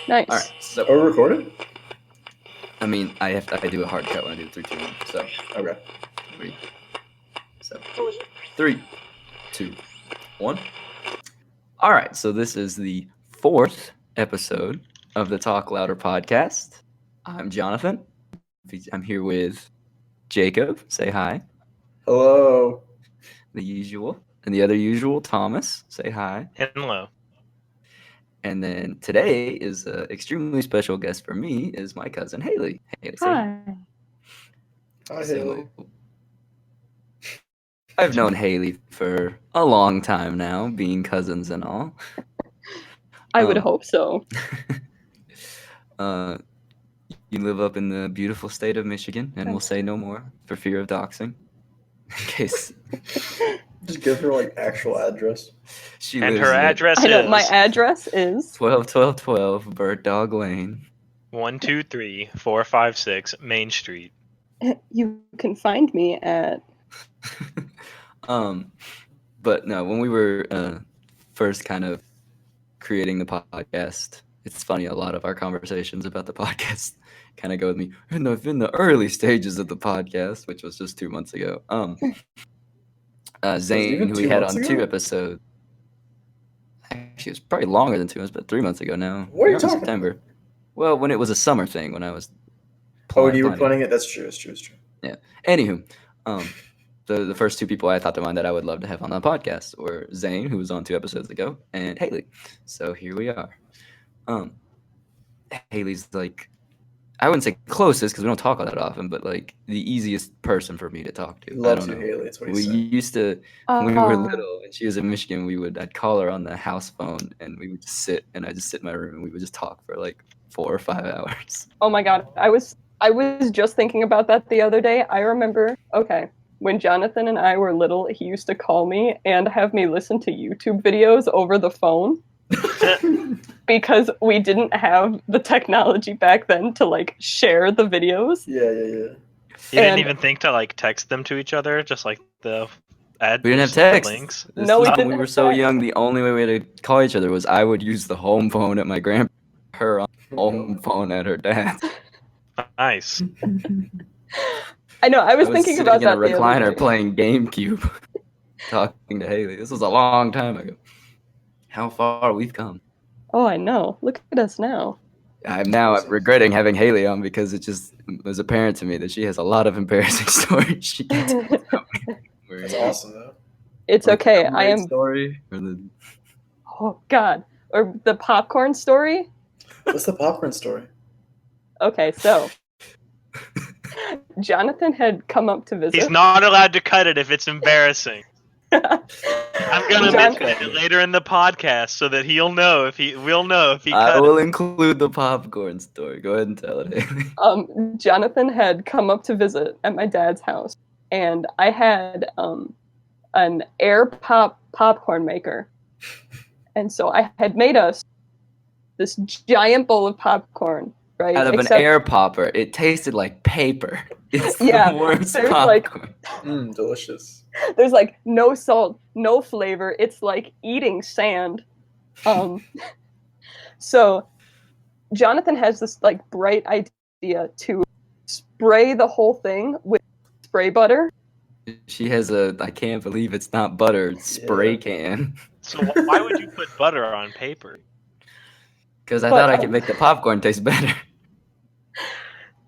Nice. All right. So, Are we recorded? I mean, I do a hard cut when I do the 3, 2, 1. So, Okay. 3. So, 3, 2, 1. All right. So this is the 4th episode of the Talk Louder podcast. I'm Jonathan. I'm here with Jacob. Say hi. Hello. The usual. And the other usual, Thomas. Say hi. Hello. And then today is an extremely special guest for me is my cousin Haley. Haley, say Hi. Hi, So, Haley. I've known Haley for a long time now, being cousins and all. I would hope so. You live up in the beautiful state of Michigan, and we'll say no more for fear of doxing. In case Just give her like actual address. she And lives her at address I know is my address is 12 Bird Dog Lane. 123 456 Main Street. You can find me at But no, when we were first kind of creating the podcast, it's funny, a lot of our conversations about the podcast kind of go with me in the early stages of the podcast, which was just 2 months ago. Zane, even who we 2 had months on ago? 2 episodes. Actually, it was probably longer than 2 months, but 3 months ago now. What are you Around talking September. Well, when it was a summer thing, when I was you were planning. planning it? That's true. It's true. Anywho, the first 2 people I thought to mind that I would love to have on the podcast were Zane, who was on 2 episodes ago, and Haley. So here we are. Haley's like, I wouldn't say closest because we don't talk that often, but like the easiest person for me to talk to. Loves I you, don't know. Haley. That's what he We said. used to when we were little, and she was in Michigan. I'd call her on the house phone, and we would just sit, and I just sit in my room, and we would just talk for like 4 or 5 hours. Oh my god. I was just thinking about that the other day. I remember when Jonathan and I were little, he used to call me and have me listen to YouTube videos over the phone. Because we didn't have the technology back then to like share the videos. Yeah. You didn't even think to like text them to each other, just like the ad. We didn't have the text. links. This No, was we when didn't we were have so text. young. The only way we had to call each other was I would use the home phone at my grandpa, her on the home phone at her dad's. Nice. I know. I was I was thinking sitting about in a that the other recliner day. playing GameCube, talking to Haley. This was a long time ago. How far we've come. Oh, I know. Look at us now. I'm now regretting having Haley on because it was apparent to me that she has a lot of embarrassing stories. She can tell me. That's awesome, though. It's Like okay. the I am. story or the Oh God. Or the popcorn story. What's the popcorn story? Okay, so Jonathan had come up to visit. He's not allowed to cut it if it's embarrassing. I'm gonna mention it later in the podcast so that we'll know if he I cut will it. include the popcorn story. Go ahead and tell it, Haley. Jonathan had come up to visit at my dad's house, and I had an air popcorn maker, and so I had made us this giant bowl of popcorn, right? Out of an air popper, it tasted like paper. It's the worst there's popcorn. Delicious. There's like no salt, no flavor. It's like eating sand. So Jonathan has this like bright idea to spray the whole thing with spray butter. She has I can't believe it's not butter, spray can. So why would you put butter on paper? Because I thought I could make the popcorn taste better.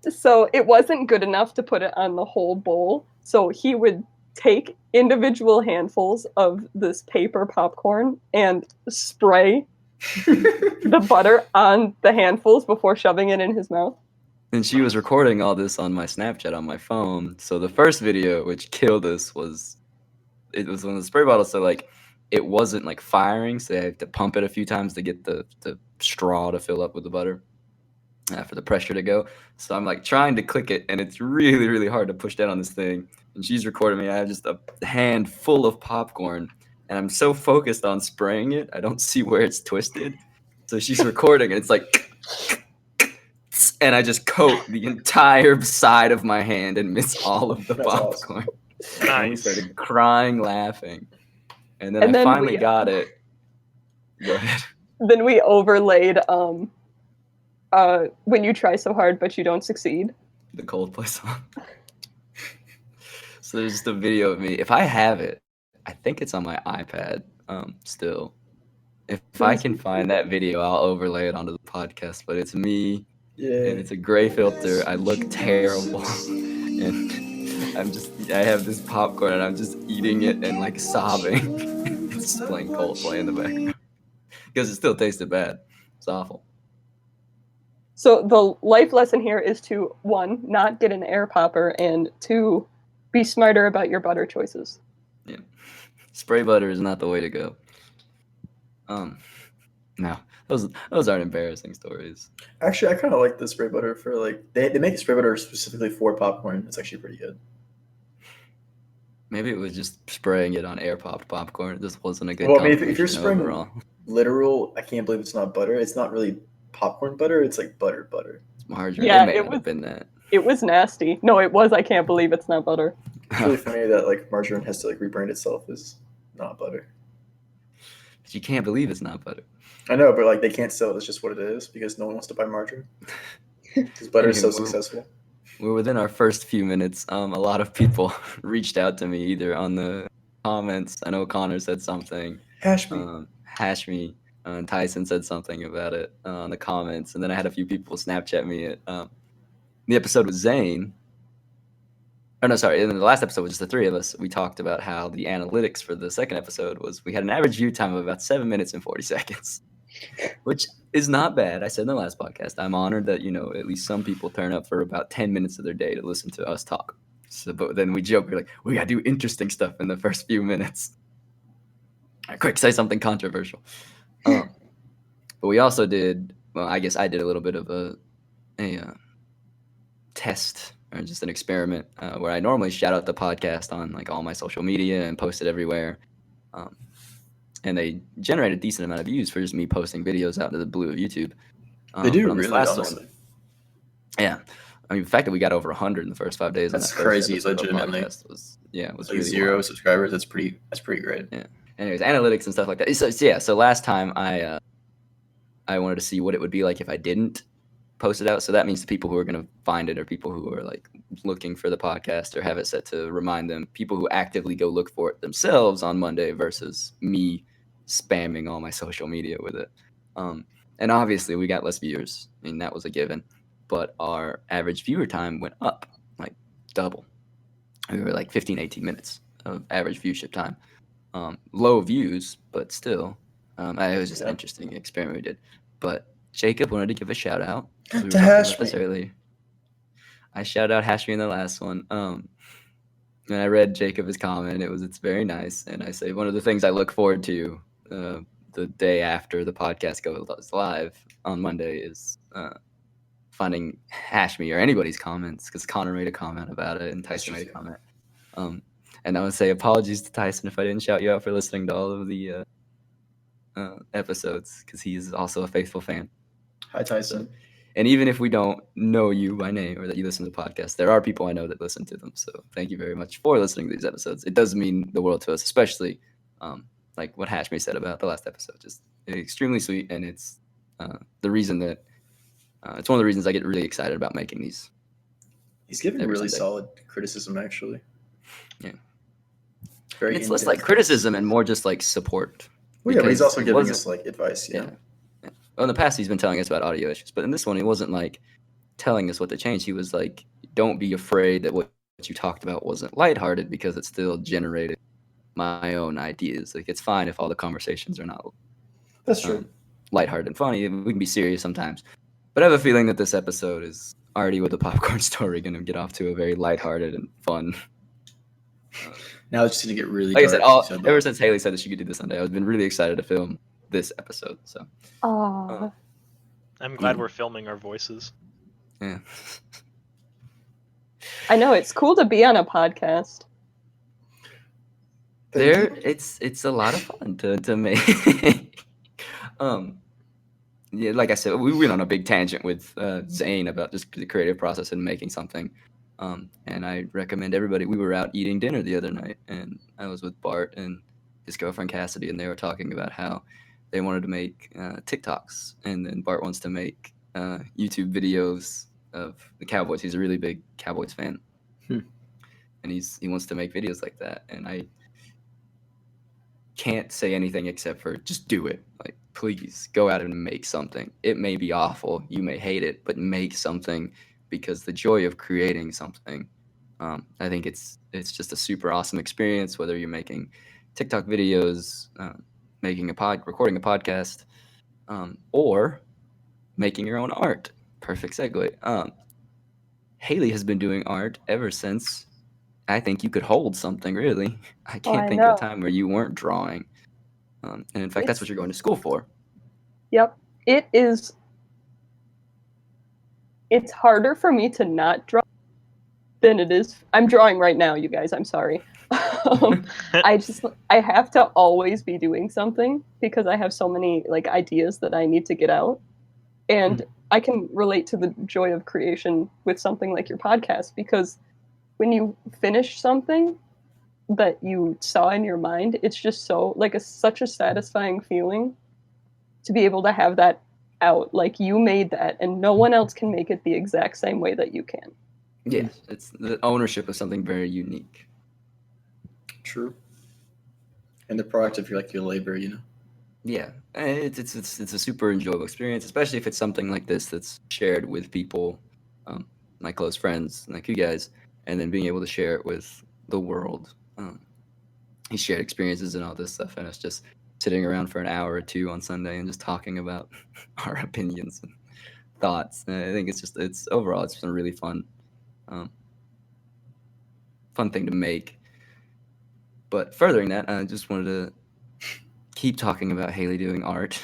So it wasn't good enough to put it on the whole bowl. So he would take individual handfuls of this paper popcorn and spray the butter on the handfuls before shoving it in his mouth. And she was recording all this on my Snapchat on my phone. So the first video, which killed us, was one of the spray bottles. So like it wasn't like firing, so I had to pump it a few times to get the straw to fill up with the butter. For the pressure to go. So I'm like trying to click it, and it's really, really hard to push down on this thing. And she's recording me. I have just a hand full of popcorn, and I'm so focused on spraying it, I don't see where it's twisted. So she's recording, and it's like, and I just coat the entire side of my hand and miss all of the popcorn. Awesome. And we started crying, laughing. And then I finally got it. Go ahead. Then we overlaid when you try so hard but you don't succeed. The Coldplay song. So there's just a video of me. If I have it, I think it's on my iPad. Still, if I can find that video, I'll overlay it onto the podcast. But it's me, Yeah. and it's a gray filter. I look terrible, and I have this popcorn, and I'm just eating it and like sobbing. It's just playing Coldplay in the background because it still tasted bad. It's awful. So the life lesson here is to, 1, not get an air popper, and 2, be smarter about your butter choices. Yeah, spray butter is not the way to go. No, those aren't embarrassing stories. Actually, I kind of like the spray butter for like they make spray butter specifically for popcorn. It's actually pretty good. Maybe it was just spraying it on air popped popcorn. It just wasn't a good. Well, I mean, if you're combination spraying overall. literal, I can't believe it's not butter. It's not really popcorn butter. It's like butter. It's margarine. Yeah, it may it not was- have been that. It was nasty. No, it was. I can't believe it's not butter. It's really funny that like margarine has to like rebrand itself as not butter. But you can't believe it's not butter. I know, but like they can't sell it as just what it is because no one wants to buy margarine because butter is so Anyway, successful. We're within our first few minutes. A lot of people reached out to me either on the comments. I know Connor said something. Hash me. Hash me. Tyson said something about it on the comments, and then I had a few people Snapchat me it. The episode with Zane. Oh no, sorry. In the last episode with just the three of us, we talked about how the analytics for the second episode was we had an average view time of about 7 minutes and 40 seconds, which is not bad. I said in the last podcast, I'm honored that at least some people turn up for about 10 minutes of their day to listen to us talk. So, but then we joke, we're like, we gotta do interesting stuff in the first few minutes. Quick, say something controversial. But we also did. Well, I guess I did a little bit of a test or just an experiment where I normally shout out the podcast on like all my social media and post it everywhere. And they generate a decent amount of views for just me posting videos out into the blue of YouTube. They do but on this really, last honestly. one, yeah. I mean, the fact that we got over 100 in the first 5 days. on That's that first crazy, episode of the legitimately. podcast was Like really 0 wild. subscribers. That's pretty great. Anyways, analytics and stuff like that. So last time I wanted to see what it would be like if I didn't post it out. So that means the people who are going to find it are people who are like looking for the podcast or have it set to remind them, people who actively go look for it themselves on Monday versus me spamming all my social media with it. And obviously we got less viewers. I mean, that was a given, but our average viewer time went up like double. We were like 15, 18 minutes of average viewership time. Low views, but still, it was just an interesting experiment we did. But Jacob wanted to give a shout out. We were To talking Hash about this Me. earlier. I shout out Hash Me in the last one. And I read Jacob's comment. It's very nice. And I say one of the things I look forward to the day after the podcast goes live on Monday is finding Hash Me or anybody's comments, because Connor made a comment about it and Tyson made a comment. And I would say apologies to Tyson if I didn't shout you out for listening to all of the episodes, because he is also a faithful fan. Hi, Tyson. And even if we don't know you by name or that you listen to the podcast, there are people I know that listen to them. So thank you very much for listening to these episodes. It does mean the world to us, especially like what Hashme said about the last episode. Just extremely sweet, and it's the reason that it's one of the reasons I get really excited about making these. He's giving Every really Sunday. solid criticism, actually. Yeah. Very. It's less in-depth. like criticism and more just like support. Well, yeah, but he's because also it giving wasn't- us like advice. Yeah. Well, in the past, he's been telling us about audio issues, but in this one, he wasn't like telling us what to change. He was like, "Don't be afraid that what you talked about wasn't lighthearted, because it still generated my own ideas. Like, it's fine if all the conversations are not That's true. lighthearted and funny. We can be serious sometimes." But I have a feeling that this episode is already with the popcorn story going to get off to a very lighthearted and fun. Now it's just gonna get really. Like I said, dark, you ever since Haley said that she could do this Sunday, I've been really excited to film this episode. So Aw. I'm glad we're filming our voices. yeah. I know, it's cool to be on a podcast. It's a lot of fun to make. Yeah, like I said, we went on a big tangent with Zane about just the creative process and making something. And I recommend everybody. We were out eating dinner the other night, and I was with Bart and his girlfriend Cassidy, and they were talking about how they wanted to make TikToks, and then Bart wants to make YouTube videos of the Cowboys. He's a really big Cowboys fan, and he wants to make videos like that. And I can't say anything except for just do it. Like, please go out and make something. It may be awful, you may hate it, but make something, because the joy of creating something, I think it's just a super awesome experience. Whether you're making TikTok videos, recording a podcast, or making your own art. Perfect segue. Haley has been doing art ever since I think you could hold something, really. I can't think of a time where you weren't drawing. And in fact, that's what you're going to school for. Yep. It is. It's harder for me to not draw than it is. I'm drawing right now, you guys. I'm sorry. I have to always be doing something because I have so many like ideas that I need to get out. And I can relate to the joy of creation with something like your podcast, because when you finish something that you saw in your mind, it's just so like such a satisfying feeling to be able to have that out. Like, you made that and no one else can make it the exact same way that you can. Yes, it's the ownership of something very unique. True. And the product of your labor, you know. Yeah, it's a super enjoyable experience, especially if it's something like this that's shared with people, my close friends like you guys, and then being able to share it with the world. He shared experiences and all this stuff, and it's just sitting around for an hour or two on Sunday and just talking about our opinions and thoughts. And I think it's overall it's been really fun thing to make. But furthering that, I just wanted to keep talking about Haley doing art.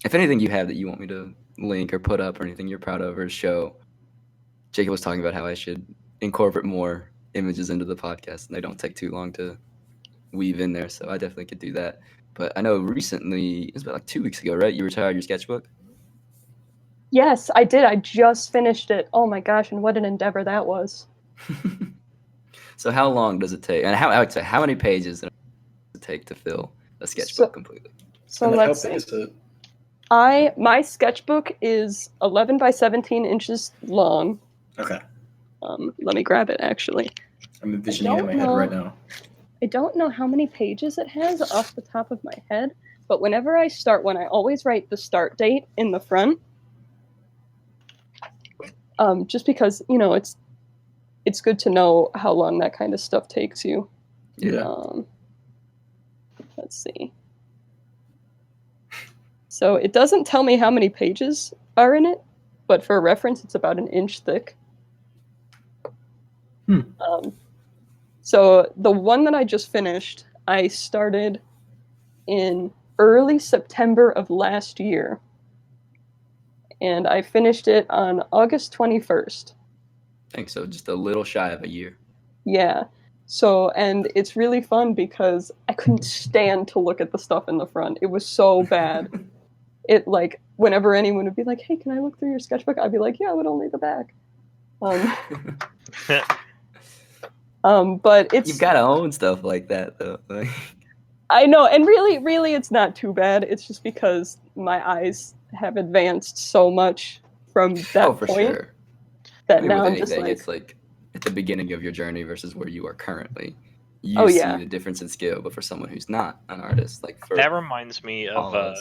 If anything you have that you want me to link or put up or anything you're proud of or show. Jacob was talking about how I should incorporate more images into the podcast, and they don't take too long to weave in there, so I definitely could do that. But I know recently, it was about like 2 weeks ago, right? You retired your sketchbook? Yes, I did. I just finished it. Oh my gosh, and what an endeavor that was. So how long does it take? And how many pages does it take to fill a sketchbook completely? So let's see. My sketchbook is 11 by 17 inches long. Okay. Let me grab it, actually. I'm envisioning it in my head right now. I don't know how many pages it has off the top of my head, but whenever I start one, I always write the start date in the front. Just because, you know, it's good to know how long that kind of stuff takes you. Yeah. Let's see. So it doesn't tell me how many pages are in it, but for reference, it's about an inch thick. So the one that I just finished, I started in early September of last year, and I finished it on August 21st. I think so, just a little shy of a year. Yeah. So, and it's really fun because I couldn't stand to look at the stuff in the front. It was so bad. It, like, whenever anyone would be like, hey, can I look through your sketchbook? I'd be like, yeah, but only the back. But it's... You've got to own stuff like that, though. I know, and really, it's not too bad. It's just because my eyes have advanced so much from that for point. Sure. That now I'm just like... It's like at the beginning of your journey versus where you are currently. You see the difference in skill, but for someone who's not an artist, like that reminds me of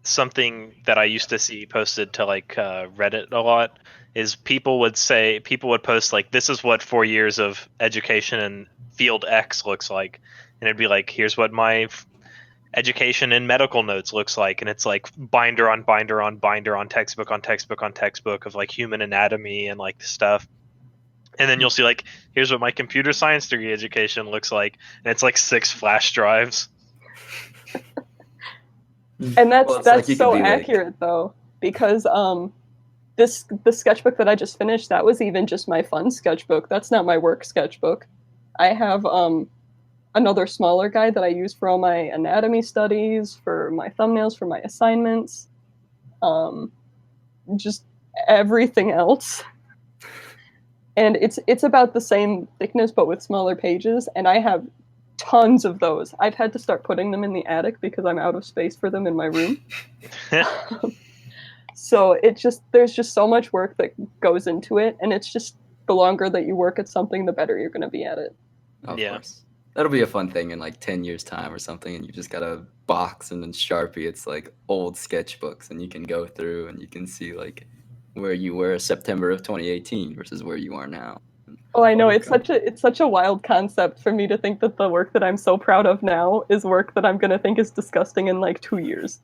something that I used to see posted to like Reddit a lot. Is people would post like, this is what 4 years of education in field X looks like, and it'd be like, here's what my education in medical notes looks like, and it's like binder on binder on binder on textbook on textbook on textbook of like human anatomy and like stuff. And then you'll see like, here's what my computer science degree education looks like, and it's like 6 flash drives. And that's like so accurate though, because the sketchbook that I just finished, that was even just my fun sketchbook. That's not my work sketchbook. I have another smaller guide that I use for all my anatomy studies, for my thumbnails, for my assignments, just everything else. And it's about the same thickness but with smaller pages, and I have tons of those. I've had to start putting them in the attic because I'm out of space for them in my room. So there's just so much work that goes into it, and it's just the longer that you work at something, the better you're going to be at it. Of Yeah. course. That'll be a fun thing in like 10 years time or something, and you just got a box and then Sharpie. It's like old sketchbooks, and you can go through and you can see like where you were September of 2018 versus where you are now. Oh, I know. Okay. It's such a wild concept for me to think that the work that I'm so proud of now is work that I'm going to think is disgusting in like 2 years.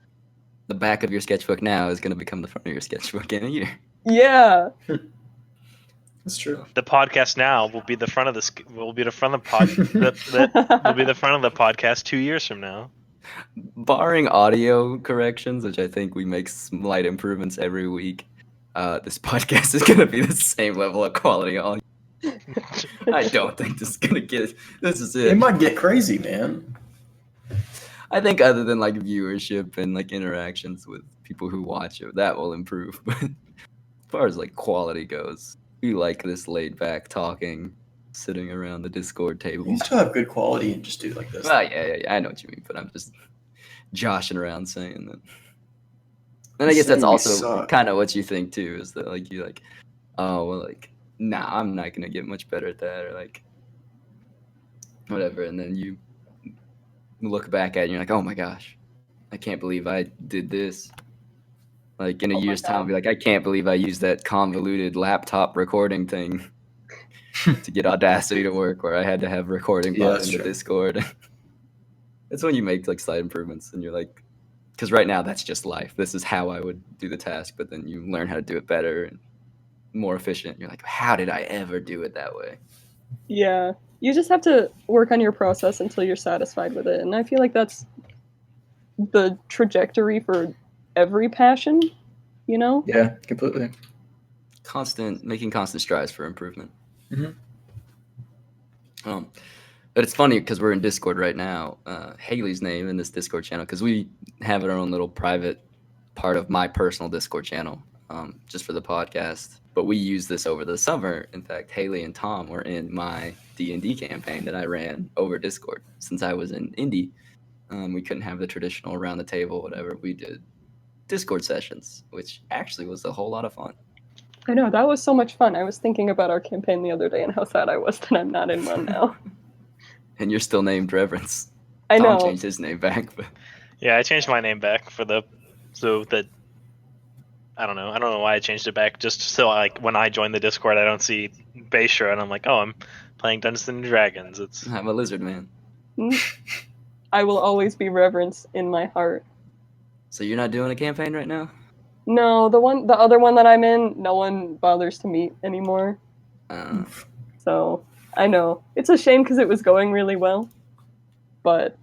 The back of your sketchbook now is going to become the front of your sketchbook in a year. Yeah. That's true. The podcast now will be the front of the will be the front of the pod will be the front of the podcast 2 years from now. Barring audio corrections, which I think we make slight improvements every week, this podcast is going to be the same level of quality all year. I don't think this is going to get. This is It it. might get crazy, man. I think other than like viewership and like interactions with people who watch it, that will improve. But as far as like quality goes, we like this laid back talking, sitting around the Discord table. You still have good quality and just do it like this. Yeah, I know what you mean, but I'm just joshing around saying that. And I guess Saying that's we also suck. kind of what you think too, is that like you like, oh well, like nah, I'm not gonna get much better at that, or like whatever, and then you look back at it and you're like, oh my gosh, I can't believe I did this. Like in a Oh my year's time, I'll God. be like, I can't believe I used that convoluted laptop recording thing to get Audacity to work, where I had to have recording Yeah, bot that's in the true. Discord. It's when you make like slight improvements, and you're like, because right now that's just life. This is how I would do the task, but then you learn how to do it better and more efficient. You're like, how did I ever do it that way? Yeah. You just have to work on your process until you're satisfied with it. And I feel like that's the trajectory for every passion, you know? Yeah, completely. Making constant strides for improvement. Mhm. But it's funny because we're in Discord right now. Haley's name in this Discord channel, because we have our own little private part of my personal Discord channel, just for the podcast. But we use this over the summer. In fact, Haley and Tom were in my D&D campaign that I ran over Discord. Since I was in Indy, we couldn't have the traditional around the table, whatever. We did Discord sessions, which actually was a whole lot of fun. I know, that was so much fun. I was thinking about our campaign the other day and how sad I was that I'm not in one now. And you're still named Reverence. I Tom know. changed his name back, but Yeah, I changed my name back so that I don't know why I changed it back. Just so like when I join the Discord, I don't see Bayshore and I'm like, oh, I'm playing Dungeons and Dragons. It's I'm a lizard man. I will always be Reverence in my heart. So you're not doing a campaign right now? No, the other one that I'm in, no one bothers to meet anymore. So I know it's a shame because it was going really well, but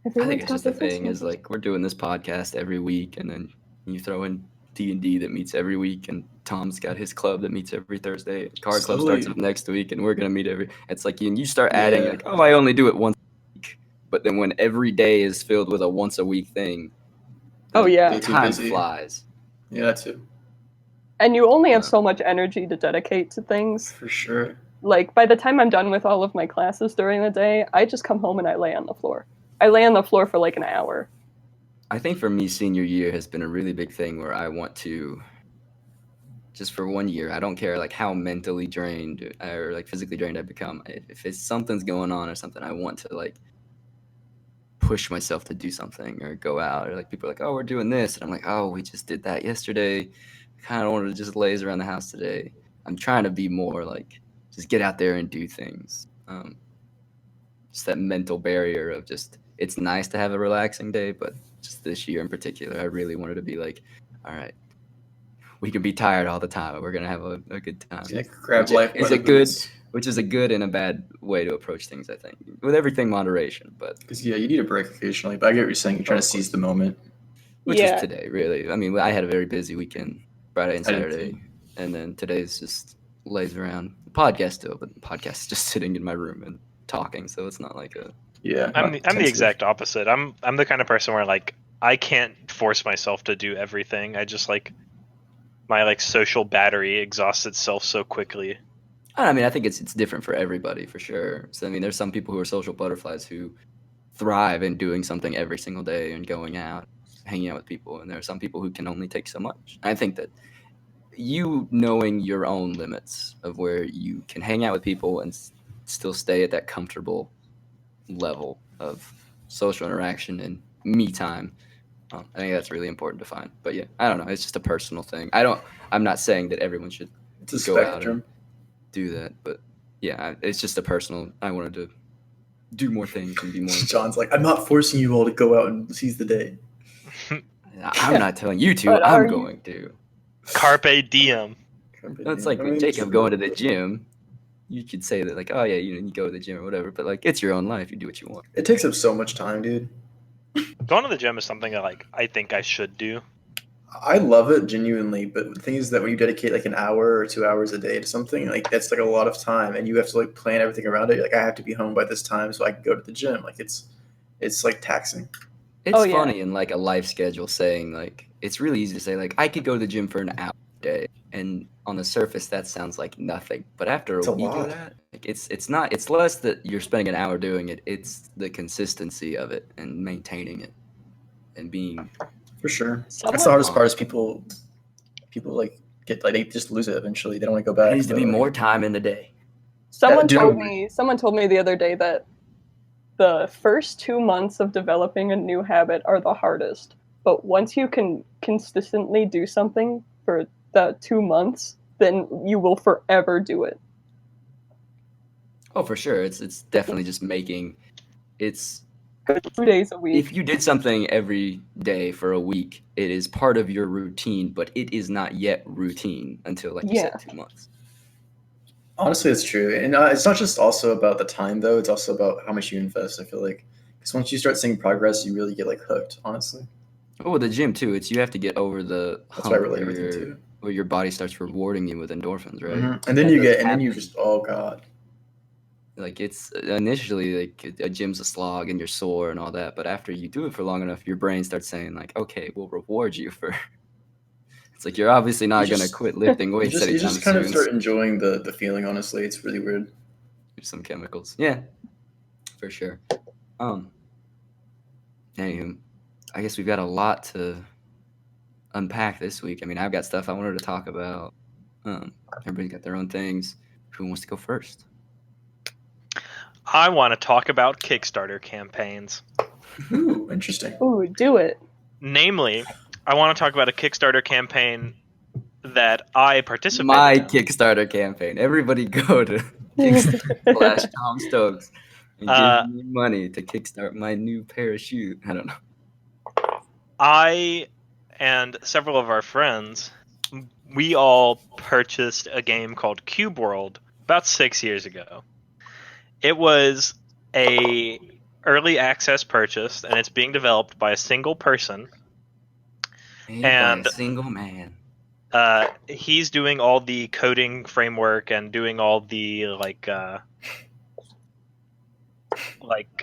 I think it's just the thing is like we're doing this podcast every week, and then you throw in D&D that meets every week, and Tom's got his club that meets every Thursday. Card Club starts up next week, and we're gonna meet every. It's like you start adding Yeah. like, oh, I only do it once a week, but then when every day is filled with a once a week thing, Oh, yeah. Way too time busy. flies. Yeah, that too. And you only have so much energy to dedicate to things. For sure. Like by the time I'm done with all of my classes during the day, I just come home and I lay on the floor. I lay on the floor for like an hour. I think for me, senior year has been a really big thing where I want to, just for 1 year, I don't care like how mentally drained or like physically drained I become. If it's something's going on or something, I want to like push myself to do something or go out, or like people are like, oh, we're doing this, and I'm like, oh, we just did that yesterday. I kind of wanted to just laze around the house today. I'm trying to be more like just get out there and do things. Just that mental barrier of just, it's nice to have a relaxing day, but just this year in particular, I really wanted to be like, all right, we can be tired all the time, but we're gonna have a good time. Yeah, grab Which life. is by a the good- boots. Which is a good and a bad way to approach things, I think. With everything moderation, but Because yeah, you need a break occasionally. But I get what you're saying. You're trying Of to course. seize the moment. which Yeah. is today, really. I mean, I had a very busy weekend, Friday and I did Saturday, too. and then today's just lays around. The podcast still, but the podcast is just sitting in my room and talking, so it's not like a. Yeah. I'm not the intensive. exact opposite. I'm the kind of person where like I can't force myself to do everything. I just like my like social battery exhausts itself so quickly. I mean, I think it's different for everybody for sure. So I mean, there's some people who are social butterflies who thrive in doing something every single day and going out, hanging out with people, and there are some people who can only take so much. I think that you knowing your own limits of where you can hang out with people and still stay at that comfortable level of social interaction and me time. I think that's really important to find. But yeah, I don't know. It's just a personal thing. I'm not saying that everyone should It's a go out and spectrum. do that, but yeah, it's just a personal. I wanted to do more things and be more. John's like, I'm not forcing you all to go out and seize the day. I'm not telling you to. But are I'm you- going to. Carpe diem. It's like with Jacob going to the gym. You could say that like, oh yeah, you go to the gym or whatever, but like it's your own life. You do what you want. It takes up so much time, dude. Going to the gym is something that like I think I should do. I love it genuinely, but the thing is that when you dedicate like an hour or 2 hours a day to something, like that's like a lot of time, and you have to like plan everything around it. Like I have to be home by this time so I can go to the gym. Like it's like taxing. It's Oh, yeah. funny in like a life schedule saying like it's really easy to say like I could go to the gym for an hour a day, and on the surface that sounds like nothing, but after It's a a week lot. of that, like it's less that you're spending an hour doing it. It's the consistency of it and maintaining it and being. For sure. Someone- That's the hardest part is people like get like they just lose it eventually. They don't want to go back. There needs to be but, like, more time in the day. Someone dude, told me the other day that the first 2 months of developing a new habit are the hardest. But once you can consistently do something for the 2 months, then you will forever do it. Oh, for sure. It's definitely just making it's 2 days a week. if you did something every day for a week, it is part of your routine, but it is not yet routine until like you Yeah. said 2 months. Honestly, it's true, and it's not just also about the time though. It's also about how much you invest. I feel like because once you start seeing progress, you really get like hooked. Honestly, Oh, with the gym too. It's you have to get over the that's why I hump relate everything where, to. where your body starts rewarding you with endorphins, right? Mhm. And then That you doesn't get, and then you happen. just, oh god, Like it's initially like a gym's a slog and you're sore and all that, but after you do it for long enough, your brain starts saying like, okay, we'll reward you for. It's like you're obviously not You gonna just- quit lifting weights you anytime just kind soon. of start enjoying the feeling. Honestly, it's really weird. Some chemicals, yeah, for sure. Anywho, I guess we've got a lot to unpack this week. I mean, I've got stuff I wanted to talk about. Everybody's got their own things. Who wants to go first? I want to talk about Kickstarter campaigns. Ooh, interesting. Ooh, do it. Namely, I want to talk about a Kickstarter campaign that I participated My in. Kickstarter campaign. Everybody go to Kickstarter Tom Stokes and give me money to kickstart my new parachute. I don't know. I and several of our friends, we all purchased a game called Cube World about 6 years ago. It was a early access purchase, and it's being developed by a single person. Made by And- a single man. He's doing all the coding framework and doing all the like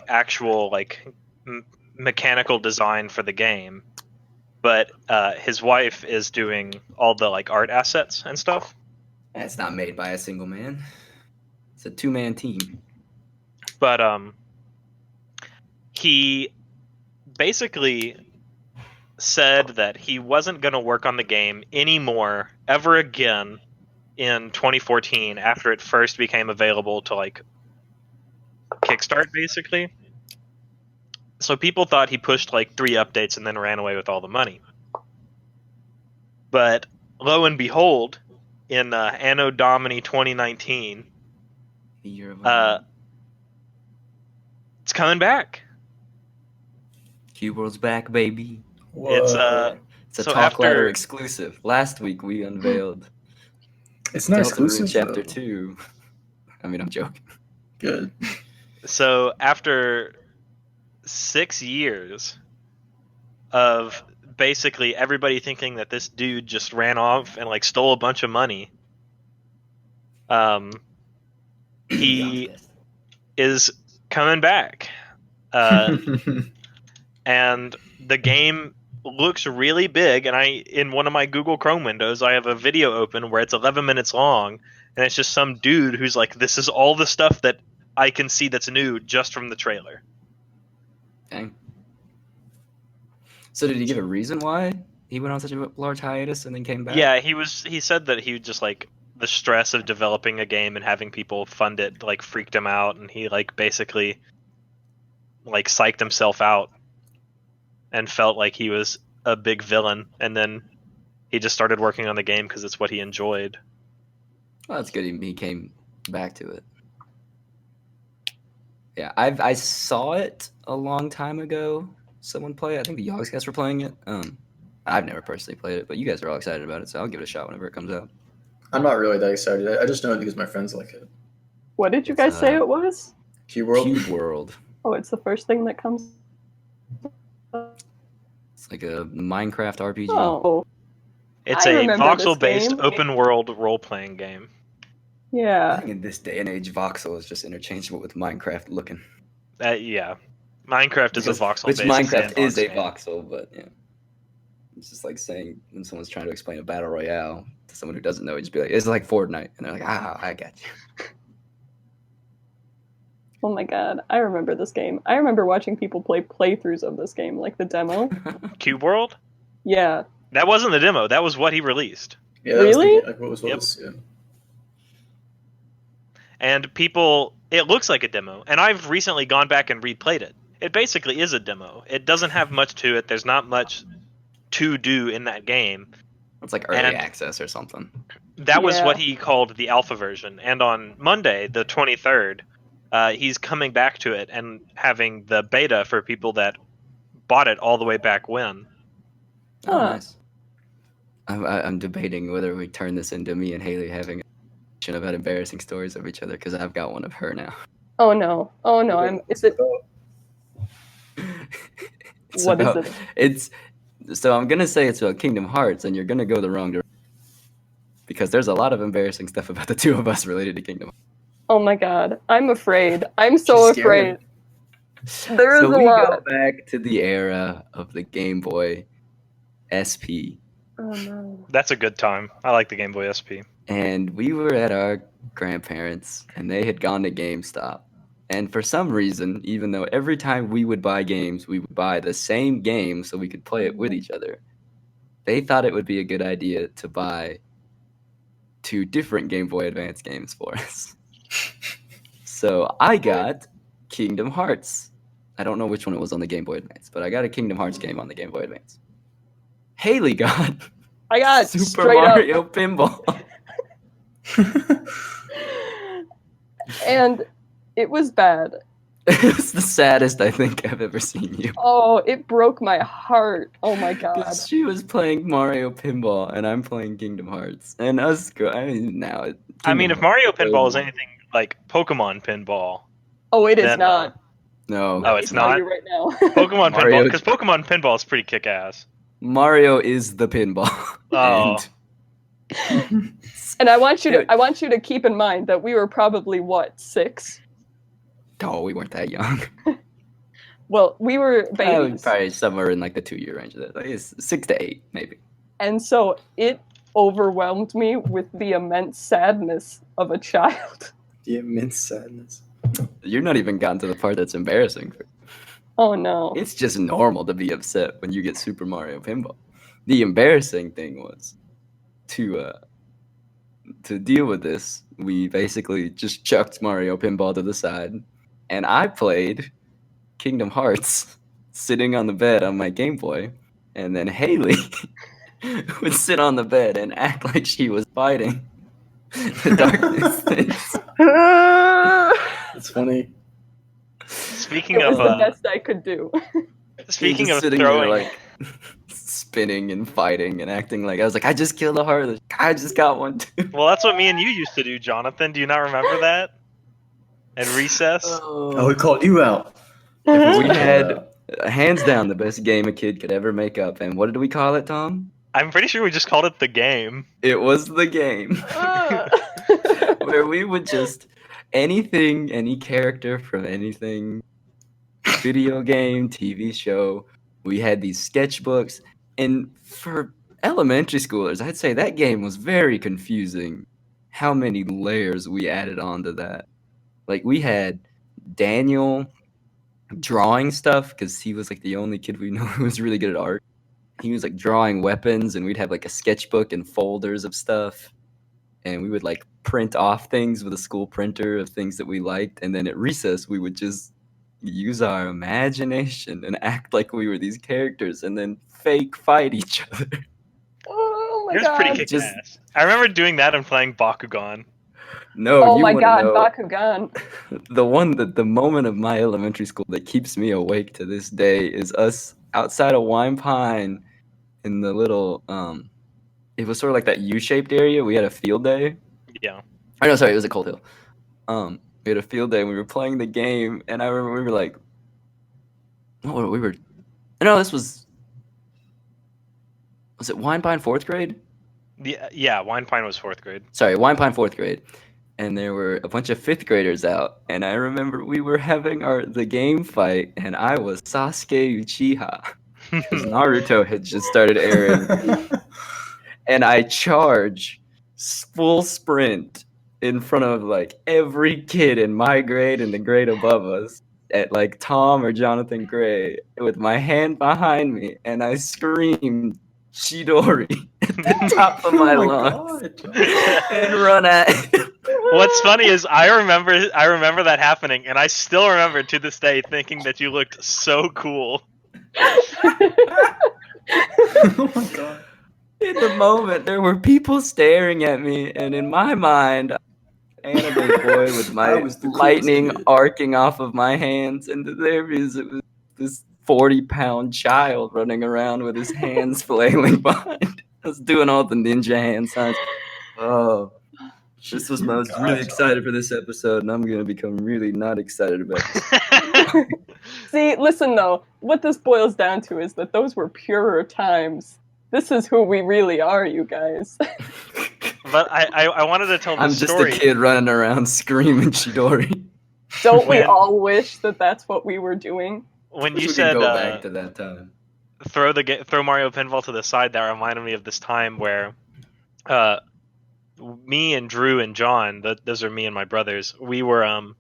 actual like mechanical design for the game, but his wife is doing all the like art assets and stuff. That's not made by a single man. It's a two-man team. But he basically said that he wasn't going to work on the game anymore ever again in 2014 after it first became available to like kickstart basically. So people thought he pushed like 3 updates and then ran away with all the money. But lo and behold, in Anno Domini 2019, The year of it's coming back. Cube World's back, baby. It's Whoa. It's a So Talk Ladder after- exclusive. Last week we unveiled It's not Delta Rune exclusive. Chapter though. 2. I mean, I'm joking. Good. So after 6 years of basically everybody thinking that this dude just ran off and like stole a bunch of money, he is coming back, and the game looks really big. And in one of my Google Chrome windows, I have a video open where it's 11 minutes long, and it's just some dude who's like, "This is all the stuff that I can see that's new just from the trailer." Dang. So did he give a reason why he went on such a large hiatus and then came back? Yeah, he said that he just like the stress of developing a game and having people fund it like freaked him out, and he like basically like psyched himself out and felt like he was a big villain, and then he just started working on the game because it's what he enjoyed. Well, that's good. He came back to it. Yeah, I saw it a long time ago. Someone play it. I think the Yogscast were playing it. I've never personally played it, but you guys are all excited about it, so I'll give it a shot whenever it comes out. I'm not really that excited. I just know it because my friends like it. What did you It's, guys say it was? Cube World. Cube World. Oh, it's the first thing that comes. It's like a Minecraft RPG. Oh, It's I a remember this voxel-based game. open world role-playing game. I yeah. think in this day and age, voxel is just interchangeable with Minecraft looking. Yeah, Minecraft is Because- a voxel. Which Minecraft is a game. voxel, but yeah. It's just like saying when someone's trying to explain a battle royale to someone who doesn't know, you just be like, it's like Fortnite. And they're like, I got you. Oh my god, I remember this game. I remember watching people play playthroughs of this game, like the demo. Cube World? Yeah. That wasn't the demo. That was what he released. Yeah, that was the Really? game. Like, what was Yep. yeah. And people, it looks like a demo. And I've recently gone back and replayed it. It basically is a demo. It doesn't have much to it. There's not much to do in that game. It's like early And- access or something. That was Yeah. what he called the alpha version. And on Monday, the 23rd, he's coming back to it and having the beta for people that bought it all the way back when. Oh, Huh. nice. I'm debating whether we turn this into me and Haley having a discussion about embarrassing stories of each other because I've got one of her now. Oh no. Oh no. Is it? It's What is about- it? It's so I'm gonna say it's about Kingdom Hearts, and you're gonna go the wrong direction because there's a lot of embarrassing stuff about the two of us related to Kingdom Hearts. Oh my god. I'm afraid. I'm so She's scared. afraid. There is So a we lot. go back to the era of the Game Boy SP, Oh no. That's a good time. I like the Game Boy SP. and we were at our grandparents, and they had gone to GameStop. And for some reason, even though every time we would buy games, we would buy the same game so we could play it with each other, they thought it would be a good idea to buy 2 different Game Boy Advance games for us. So I got Kingdom Hearts. I don't know which one it was on the Game Boy Advance, but I got a Kingdom Hearts game on the Game Boy Advance. Haley got I got Super straight Mario Pinball. up. And it was bad. It was the saddest I think I've ever seen you. Oh, it broke my heart. Oh my god. 'Cause she was playing Mario Pinball and I'm playing Kingdom Hearts. And us go, I mean, now. I mean, if Kingdom Mario Hearts Pinball is so- anything like Pokemon Pinball, Oh, it is then, not. No. Oh, Let it's me tell not? you right now. Pokemon Mario- Pinball, because Pokemon Pinball is pretty kick-ass. Mario is the pinball. Oh. And I want you Dude. to to keep in mind that we were probably what, 6? Oh, we weren't that young. Well, we were Probably, babies. probably somewhere in like the 2-year range of that. Like it's 6 to 8, maybe. And so it overwhelmed me with the immense sadness of a child. The immense sadness. You're not even gotten to the part that's embarrassing. Oh no. It's just normal to be upset when you get Super Mario Pinball. The embarrassing thing was to deal with this. We basically just chucked Mario Pinball to the side, and I played Kingdom Hearts sitting on the bed on my Game Boy, and then Haley would sit on the bed and act like she was fighting the darkness things. It's funny. Speaking It was of the best I could do. speaking Just of sitting throwing, there, like spinning and fighting and acting like I was like, I just killed a heart. I just got one too. well, that's what me and you used to do, Jonathan. Do you not remember that? At recess. Oh, we called you out. We had hands down the best game a kid could ever make up. And what did we call it, Tom? I'm pretty sure we just called it the game. It was the game Ah. where we would just anything, any character from anything, video game, TV show. We had these sketchbooks, and for elementary schoolers, I'd say that game was very confusing. How many layers we added onto that? Like we had Daniel drawing stuff because he was like the only kid we know who was really good at art. he was like drawing weapons, and we'd have like a sketchbook and folders of stuff, and we would like print off things with a school printer of things that we liked, and then at recess we would just use our imagination and act like we were these characters, and then fake fight each other. Oh my It was pretty god. kick Just- ass. I remember doing that and playing Bakugan. No, Oh you my wanna god, know Bakugan. the moment of my elementary school that keeps me awake to this day is us outside of Wine Pine in the little it was sort of like that U-shaped area. We had a field day. Yeah. Oh no, sorry, it was at Cold Hill. We had a field day and we were playing the game, and I remember we were like, what were we were? No, this was it Wine Pine 4th grade? Yeah, Wine Pine was 4th grade. Sorry, Wine Pine 4th grade. And there were a bunch of 5th graders out, and I remember we were having the game fight, and I was Sasuke Uchiha because Naruto had just started airing, and I charge full sprint in front of like every kid in my grade and the grade above us at like Tom or Jonathan Gray with my hand behind me, and I screamed Chidori at the top of my lungs and run at him. What's funny is I remember that happening, and I still remember to this day thinking that you looked so cool. Oh my god. In the moment, there were people staring at me, and in my mind, anime boy with my I was the coolest lightning kid. arcing off of my hands, and there it was this 40-pound child running around with his hands flailing behind. I was doing all the ninja hand signs. Oh, this was I was really excited for this episode, and I'm gonna become really not excited about it. See, listen though, what this boils down to is that those were purer times. This is who we really are, you guys. But I wanted to tell the I'm just story. a kid running around screaming Chidori. Don't we When- all wish that that's what we were doing? When Wish you we could said go back to that time. throw Mario Pinball to the side, that reminded me of this time where me and Drew and John, those are me and my brothers, we were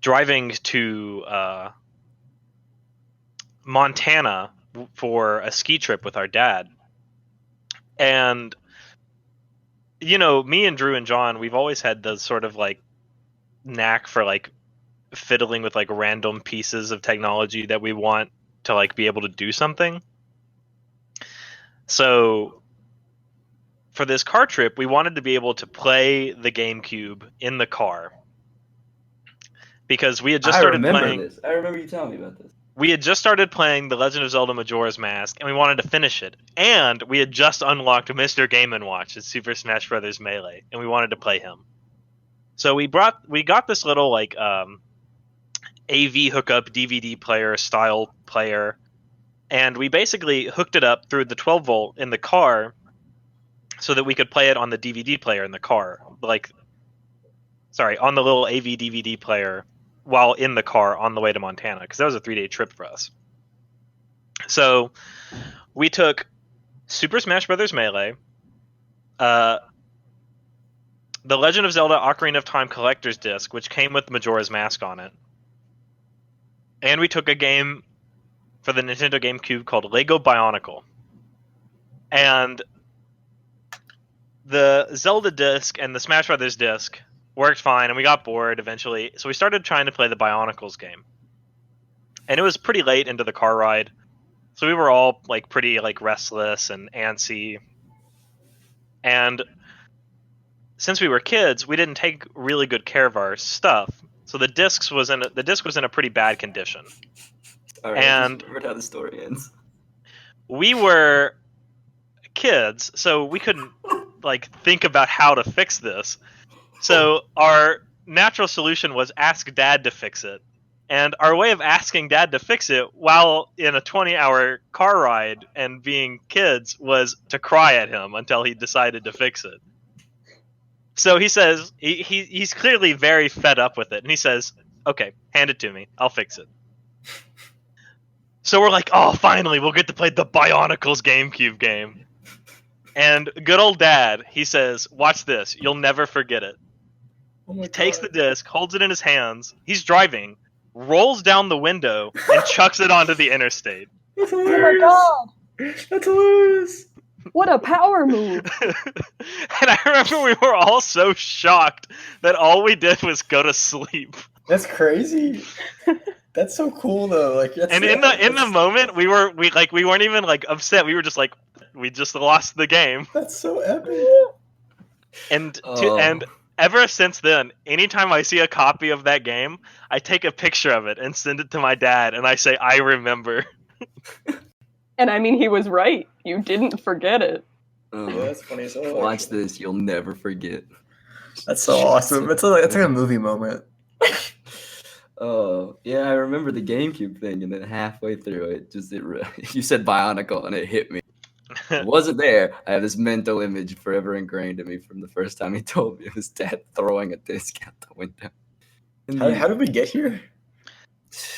driving to Montana for a ski trip with our dad. And you know, me and Drew and John, we've always had the sort of like knack for like fiddling with like random pieces of technology that we want to like be able to do something. So for this car trip, we wanted to be able to play the GameCube in the car because we had just started playing. this. I remember you telling me about this. We had just started playing The Legend of Zelda Majora's Mask, and we wanted to finish it. And we had just unlocked Mr. Game & Watch at Super Smash Bros. Melee, and we wanted to play him. So we got this little like AV hookup DVD player style player, and we basically hooked it up through the 12 volt in the car, so that we could play it on the DVD player in the car, on the little AV DVD player while in the car on the way to Montana, because that was a 3-day trip for us. So we took Super Smash Bros. Melee, The Legend of Zelda Ocarina of Time Collector's Disc, which came with Majora's Mask on it, and we took a game for the Nintendo GameCube called Lego Bionicle. And the Zelda disc and the Smash Brothers disc worked fine, and we got bored eventually, so we started trying to play the Bionicles game. And it was pretty late into the car ride, so we were all like pretty like restless and antsy. And since we were kids, we didn't take really good care of our stuff, so the disc was in a pretty bad condition. All right, And- I just remembered how the story ends. We were kids, so we couldn't like think about how to fix this. So our natural solution was ask Dad to fix it. And our way of asking Dad to fix it while in a 20-hour car ride and being kids was to cry at him until he decided to fix it. So he says he's clearly very fed up with it, and he says, "Okay, hand it to me. I'll fix it." So we're like, "Oh, finally, we'll get to play the Bionicles GameCube game." And good old Dad, he says, "Watch this. You'll never forget it." Oh my He takes the disc, holds it in his hands. He's driving, rolls down the window, and chucks it onto the interstate. That's Oh my hilarious. god! That's hilarious. What a power move! And I remember we were all so shocked that all we did was go to sleep. That's crazy. That's so cool though. Like that's, And in the moment, we weren't even like upset. We were just like, we just lost the game. that's so epic. And Oh. and ever since then, anytime I see a copy of that game, I take a picture of it and send it to my dad, and I say, I remember. And I mean, he was right. You didn't forget it. Yeah, that's funny as hell. Watch this, you'll never forget. That's so awesome. It's like a movie moment. Oh yeah, I remember the GameCube thing, and then halfway through it, you said Bionicle, and it hit me. It wasn't there. I have this mental image forever ingrained in me from the first time he told me of his dad throwing a disc out the window. And How did we get here?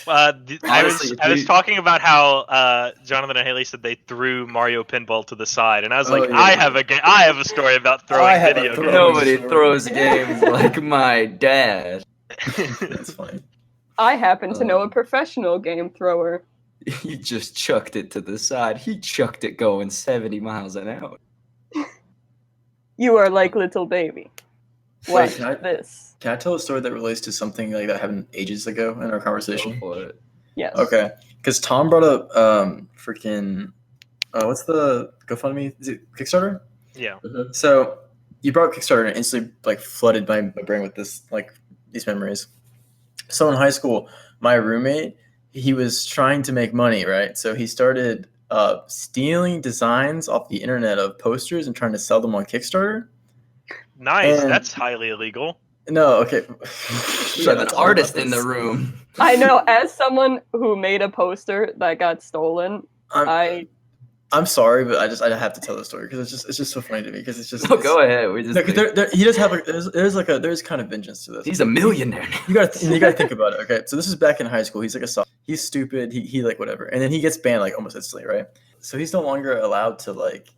I Honestly, was talking about how Jonathan and Haley said they threw Mario Pinball to the side, and I was like, yeah. I have a story about throwing I have a video throwing games. Nobody throws games like my dad. That's funny. I happen to know a professional game thrower. He just chucked it to the side. He chucked it going 70 miles an hour. You are like little baby. Watch can I- this. Can I tell a story that relates to something like that happened ages ago in our Go conversation? for it. Yes. Okay, because Tom brought up freaking what's the GoFundMe? Is it Kickstarter? Yeah. So you brought up Kickstarter and it instantly like flooded my brain with this like these memories. So in high school, my roommate, he was trying to make money, right? So he started stealing designs off the internet of posters and trying to sell them on Kickstarter. Nice. And- That's highly illegal. No, okay. We have an Let's talk artist about in the this. room. I know, as someone who made a poster that got stolen, I'm sorry, but I have to tell the story because it's just so funny to me because it's just. Oh, go ahead. We just No, 'cause he does have there's kind of vengeance to this. he's a millionaire now. You gotta think about it. Okay, so this is back in high school. He's like he's stupid. He like whatever, and then he gets banned like almost instantly, right? So he's no longer allowed to like.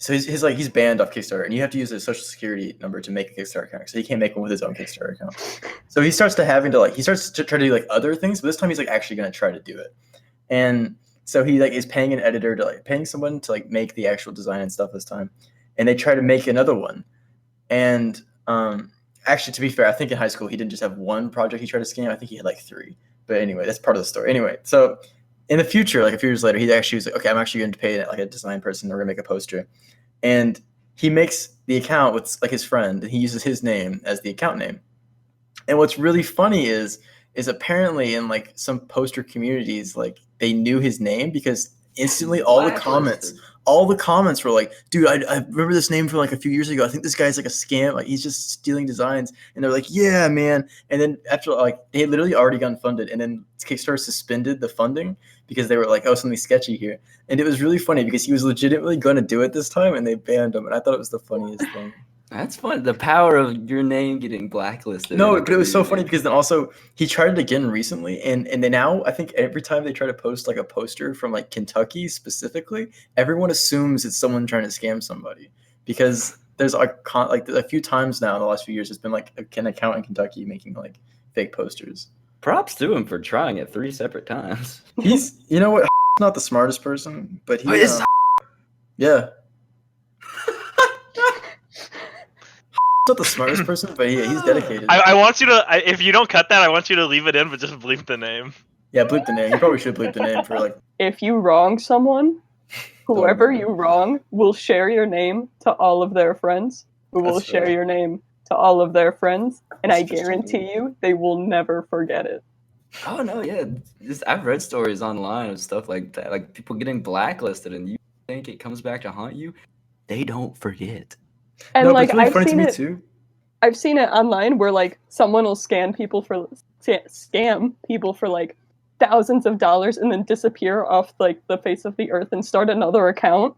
So he's banned off Kickstarter, and you have to use a social security number to make a Kickstarter account. So he can't make one with his own Kickstarter account. So he starts to try to do like other things, but this time he's like actually gonna try to do it. And so he like is paying an editor to like paying someone to like make the actual design and stuff this time, and they try to make another one. And actually, to be fair, I think in high school he didn't just have one project he tried to scam. I think he had like 3. But anyway, that's part of the story. Anyway, so in the future, like a few years later, he actually was like, okay, I'm actually going to pay like a design person. We're going to make a poster. And he makes the account with like his friend, and he uses his name as the account name. And what's really funny is apparently in like some poster communities, like they knew his name because instantly all the comments were like, dude, I remember this name from like a few years ago. I think this guy's like a scam. Like he's just stealing designs. And they're like, yeah, man. And then after like they had literally already gotten funded, and then Kickstarter suspended the funding because they were like, oh, something sketchy here. And it was really funny because he was legitimately going to do it this time, and they banned him. And I thought it was the funniest thing. That's fun. The power of your name getting blacklisted. No, but it was so funny because then also he tried it again recently, and they now I think every time they try to post like a poster from like Kentucky specifically, everyone assumes it's someone trying to scam somebody because there's like a few times now in the last few years it's been like an account in Kentucky making like fake posters. Props to him for trying it 3 separate times. He's you know what not the smartest person, but he Is- yeah. Not the smartest person, but he's dedicated. I want you to, if you don't cut that, I want you to leave it in, but just bleep the name. Yeah, bleep the name. You probably should bleep the name for like. if you wrong someone, whoever you wrong will share your name to all of their friends, who will That's share fair. your name to all of their friends, and I That's just guarantee you they will never forget it. Oh no, yeah. I've read stories online of stuff like that, like people getting blacklisted, and you think it comes back to haunt you. They don't forget. And No, but like it's really I've funny to seen me it, too. I've seen it online where like someone will scam people for like thousands of dollars and then disappear off like the face of the earth and start another account,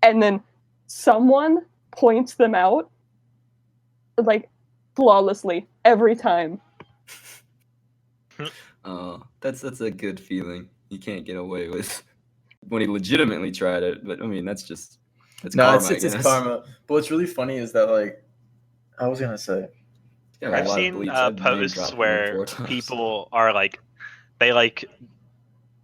and then someone points them out like flawlessly every time. Oh, that's a good feeling. You can't get away with when he legitimately tried it. But I mean, that's No, karma, it's I guess. karma. But what's really funny is that like I was gonna say. Yeah, a I've lot of seen bleeps. I've name posts dropped him where 4 times. people are like, they like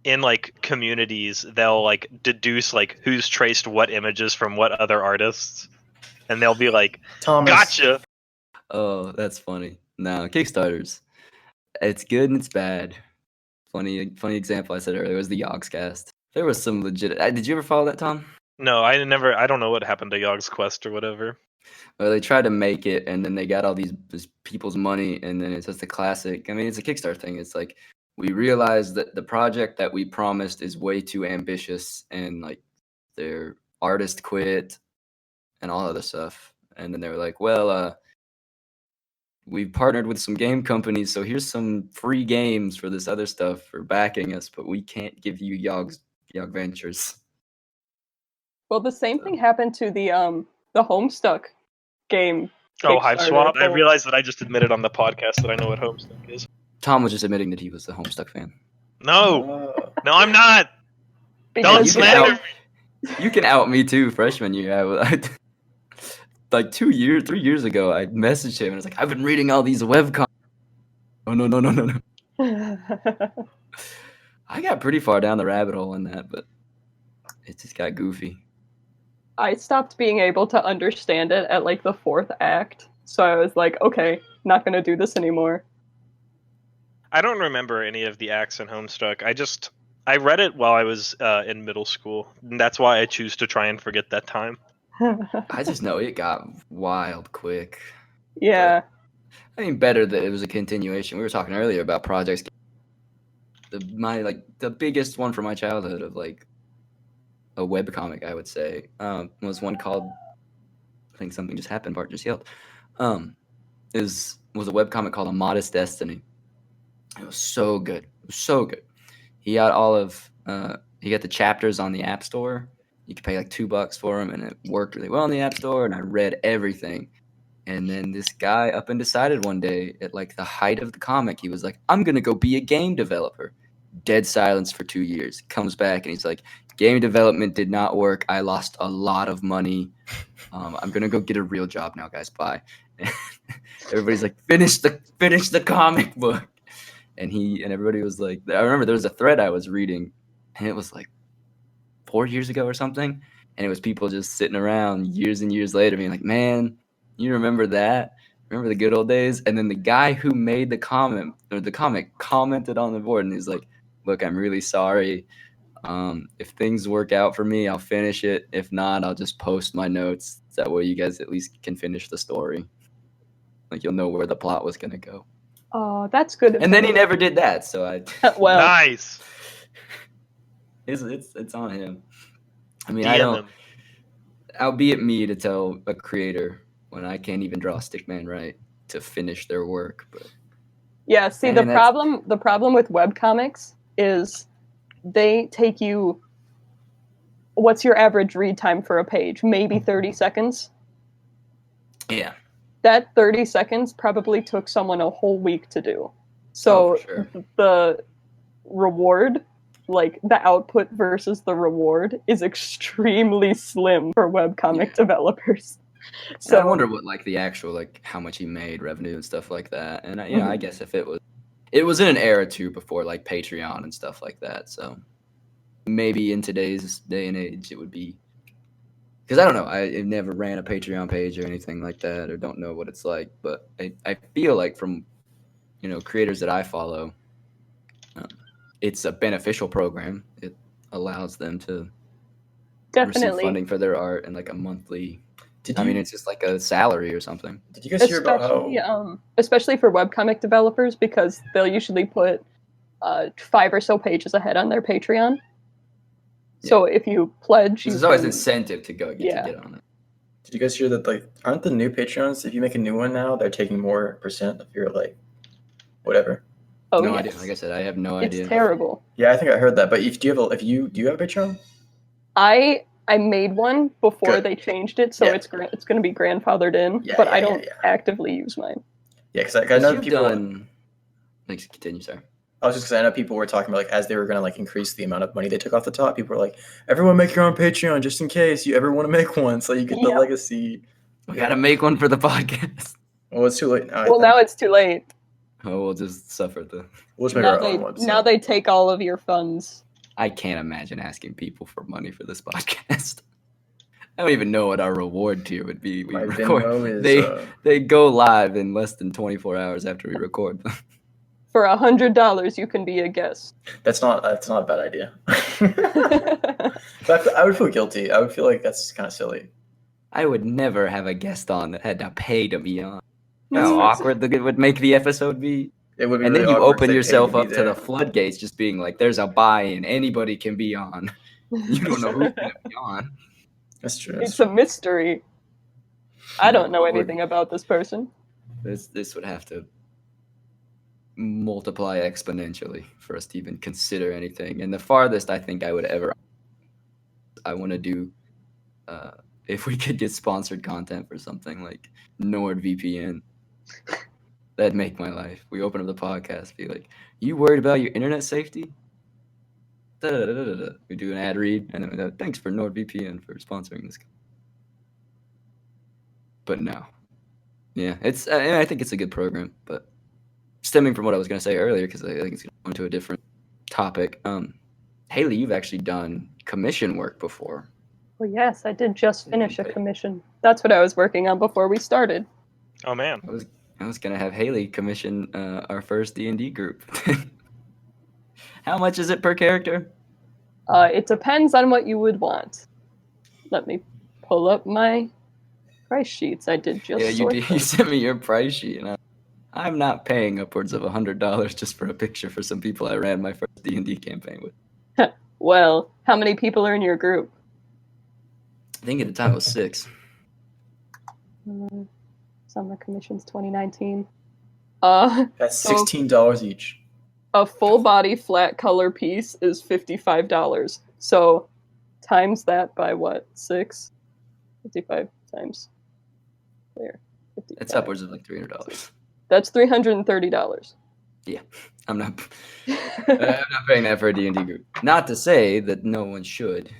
in like communities, they'll like deduce like who's traced what images from what other artists, and they'll be like, Thomas. "Gotcha." Oh, that's funny. No, Kickstarters. It's good and it's bad. Funny example I said earlier was the Yogscast. There was some legit. Did you ever follow that, Tom? No, I never. I don't know what happened to Yogg's Quest or whatever. Well, they tried to make it, and then they got all these people's money, and then it's just a classic. I mean, it's a Kickstarter thing. It's like we realized that the project that we promised is way too ambitious, and like their artist quit, and all other stuff. And then they were like, "Well, we've partnered with some game companies, so here's some free games for this other stuff for backing us, but we can't give you Yog Ventures." Well, the same thing happened to the Homestuck game. Oh, Hive Kickstarter. Swap. I realized that I just admitted on the podcast that I know what Homestuck is. Tom was just admitting that he was a Homestuck fan. No, Oh. no, I'm not. Don't Because- slander me. You can out me too, freshman year. Like 3 years ago, I messaged him and I was like, I've been reading all these webcomics. Oh, no. I got pretty far down the rabbit hole in that, but it just got goofy. I stopped being able to understand it at like the 4th act, so I was like, okay, not gonna do this anymore. I don't remember any of the acts in Homestuck. I read it while I was in middle school. And that's why I choose to try and forget that time. I just know it got wild quick. Yeah. I mean, better that it was a continuation. We were talking earlier about projects. The biggest one from my childhood of like a webcomic, I would say, was one called, I think something just happened, Bart just yelled. Was a webcomic called A Modest Destiny. It was so good. It was so good. He got he got the chapters on the App Store. You could pay like $2 for them, and it worked really well in the App Store, and I read everything. And then this guy up and decided one day at like the height of the comic, he was like, I'm going to go be a game developer. Dead silence for 2 years. Comes back and he's like, game development did not work. I lost a lot of money. I'm going to go get a real job now, guys. Bye. Everybody's like, finish the comic book. And everybody was like, I remember there was a thread I was reading, and it was like 4 years ago or something. And it was people just sitting around years and years later being like, man, you remember that? Remember the good old days? And then the guy who made the comic commented on the board, and he's like, look, I'm really sorry. If things work out for me, I'll finish it. If not, I'll just post my notes. That way you guys at least can finish the story. Like, you'll know where the plot was going to go. Oh, that's good. And then he never did that, so Well, Nice. it's on him. I mean, DM him. albeit me to tell a creator when I can't even draw Stickman right to finish their work, but yeah, see, And the that's- problem with webcomics is they take you, what's your average read time for a page? Maybe 30 seconds. yeah. That 30 seconds probably took someone a whole week to do. So Oh, for sure. the reward, like the output versus the reward, is extremely slim for webcomic developers. So So I wonder what like the actual like how much he made revenue and stuff like that. And I guess if it was in an era too before like Patreon and stuff like that. So maybe in today's day and age it would be, because I don't know, I never ran a Patreon page or anything like that, or don't know what it's like. But I feel like from creators that I follow, it's a beneficial program. It allows them to receive definitely, funding for their art and like a monthly. Did I you, mean, it's just like a salary or something. did you guys hear about how? especially for webcomic developers, because they'll usually put 5 or so pages ahead on their Patreon. So if you pledge, There's you always can- incentive to get on it. Did you guys hear that? Like, aren't the new Patreons? If you make a new one now, they're taking more % of your like, whatever. Oh, No yes. idea. Like I said, I have no It's idea. terrible. Yeah, I think I heard that. But do you have a Patreon? I made one before Good. they changed it, so Yeah. it's going to be grandfathered in. Yeah, but yeah, I yeah, don't yeah. actively use mine. Yeah, because I know You've people. done. Like, continue, sorry. I was just because I know people were talking about like as they were gonna like increase the amount of money they took off the top. People were like, "Everyone make your own Patreon just in case you ever want to make one, so you get the Yeah. legacy." We gotta make one for the podcast. Well, it's too late now. I Well, think. now it's too late. Oh, we'll just suffer the. We'll just make Now our they own website. now they take all of your funds. I can't imagine asking people for money for this podcast. I don't even know what our reward tier would be. We My record. Venmo is They go live in less than 24 hours after we record them. For $100, you can be a guest. that's not a bad idea. But I would feel guilty. I would feel like that's kind of silly. I would never have a guest on that had to pay to be on. That's How right. awkward it would make the episode be. It would be And really then you awkward open if they yourself paid up be to the there. floodgates, just being like, "There's a buy-in. Anybody can be on. You don't know who's gonna be on." That's true. It's a mystery. I don't know Or- anything about this person. This would have to multiply exponentially for us to even consider anything. And the farthest I think I would ever, I want to do, if we could get sponsored content for something like NordVPN, that'd make my life. We open up the podcast, be like, "You worried about your internet safety?" Da-da-da-da-da-da. We do an ad read, and then we go, "Thanks for NordVPN for sponsoring this." But no, yeah, it's. I think it's a good program, but stemming from what I was going to say earlier, because I think it's going to go into a different topic. Haley, you've actually done commission work before. Well, yes, I did just finish a commission. That's what I was working on before we started. Oh man. I was going to have Haley commission our first D&D group. How much is it per character? It depends on what you would want. Let me pull up my price sheets. I did just Yeah, you sort did. them. You sent me your price sheet, and I'm not paying upwards of $100 just for a picture for some people I ran my first D&D campaign with. Well, how many people are in your group? I think at the time it was 6. Summer commissions 2019. That's $16 each. A full body flat color piece is $55. So times that by what? 6? 55 times. There. 55. It's upwards of like $300. That's $330. I'm not paying that for a D&D group. Not to say that no one should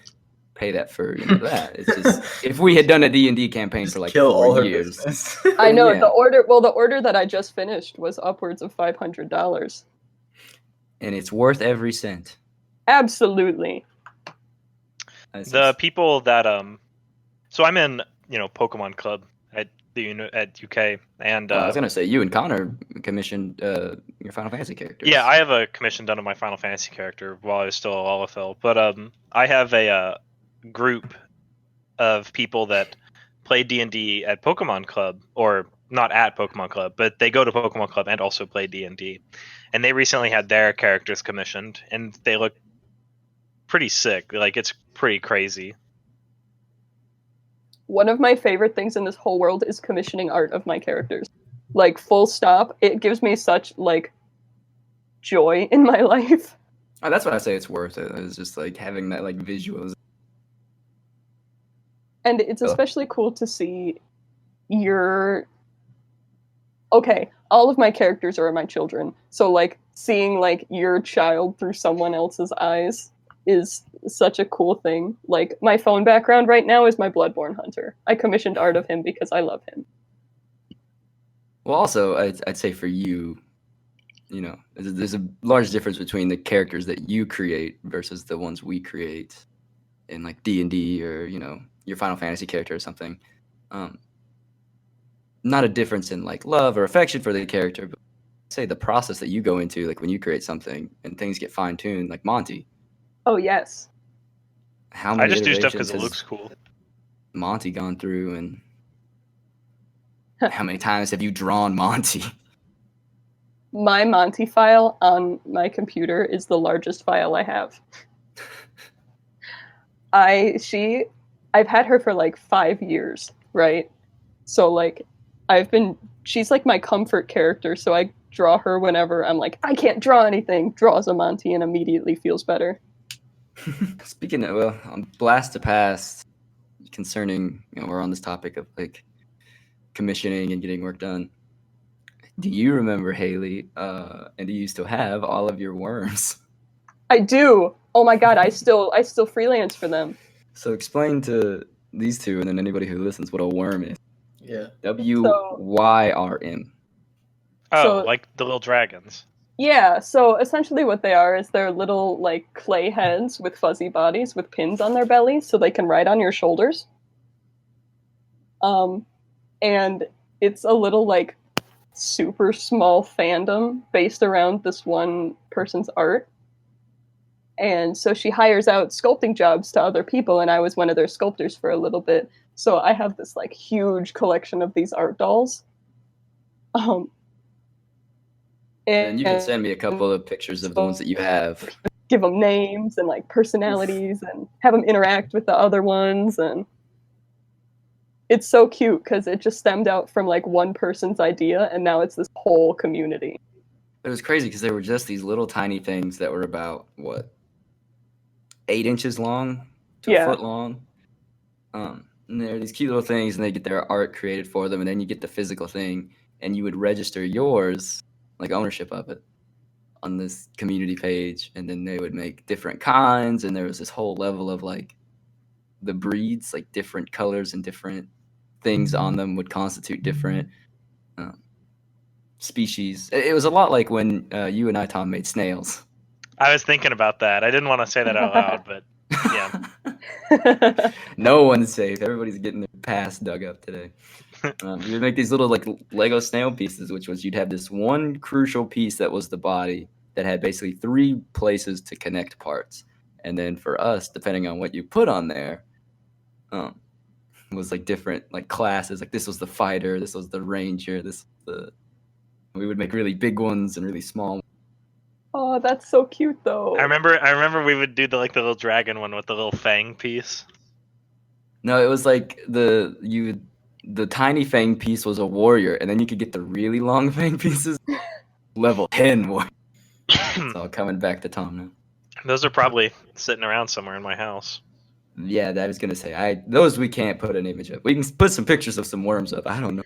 pay that for that. It's just if we had done a D&D campaign for like Kill 4 all her years. business. I know Yeah. the order that I just finished was upwards of $500. And it's worth every cent. Absolutely. That's The just- people that so I'm in Pokemon Club at at UK, and I was gonna say you and Connor commissioned your Final Fantasy characters. yeah, I have a commission done on my Final Fantasy character while I was still a Lalafell, but I have a group of people that play D&D at Pokemon Club, or not at Pokemon Club, but they go to Pokemon Club and also play D&D, and they recently had their characters commissioned, and they look pretty sick. Like, it's pretty crazy. One of my favorite things in this whole world is commissioning art of my characters. Like, full stop. It gives me such, like, joy in my life. Oh, that's what I say it's worth it. It's just like having that like visuals. And it's Oh. especially cool to see your... Okay, all of my characters are my children. So, like, seeing, like, your child through someone else's eyes is such a cool thing. Like, my phone background right now is my Bloodborne hunter. I commissioned art of him because I love him. Well, also I'd say for you, there's a large difference between the characters that you create versus the ones we create in like D&D or your Final Fantasy character or something. Not a difference in like love or affection for the character, but say the process that you go into, like when you create something and things get fine-tuned, like Monty. Oh, yes. How I many just do stuff iterations because it has looks cool. Monty gone through, and how many times have you drawn Monty? My Monty file on my computer is the largest file I have. I've had her for like 5 years, right? So like she's like my comfort character, so I draw her whenever I'm like, I can't draw anything, draws a Monty and immediately feels better. Speaking of, well, on Blast to Pass, concerning, we're on this topic of like commissioning and getting work done. Do you remember, Haley, and do you still have all of your worms? I do. Oh my god, I still freelance for them. So explain to these two and then anybody who listens what a worm is. Yeah. WYRM. Oh, So- like the little dragons. Yeah, so essentially what they are is they're little like clay heads with fuzzy bodies with pins on their bellies so they can ride on your shoulders. And it's a little like super small fandom based around this one person's art. And so she hires out sculpting jobs to other people, and I was one of their sculptors for a little bit. So I have this like huge collection of these art dolls. Um, And you can send me a couple of pictures of the ones that you have. Give them names and like personalities and have them interact with the other ones, and it's so cute because it just stemmed out from like one person's idea and now it's this whole community. It was crazy because they were just these little tiny things that were about what 8 inches long to a foot long. And they're these cute little things, and they get their art created for them, and then you get the physical thing, and you would register yours, like ownership of it, on this community page, and then they would make different kinds, and there was this whole level of like the breeds, like different colors and different things on them would constitute different species. It was a lot like when you and I, Tom, made snails. I was thinking about that. I didn't want to say that out loud, but yeah. No one's safe. Everybody's getting their past dug up today. You would make these little like Lego snail pieces, which was you'd have this one crucial piece that was the body that had basically 3 places to connect parts. And then for us, depending on what you put on there, was like different like classes. Like this was the fighter, this was the ranger, we would make really big ones and really small. Oh, that's so cute though. I remember we would do the little dragon one with the little fang piece. No, it was like the tiny fang piece was a warrior, and then you could get the really long fang pieces. Level 10 warrior. It's all coming back to Tom now. Those are probably sitting around somewhere in my house. Yeah, I was gonna say those we can't put an image of. We can put some pictures of some worms up. I don't know.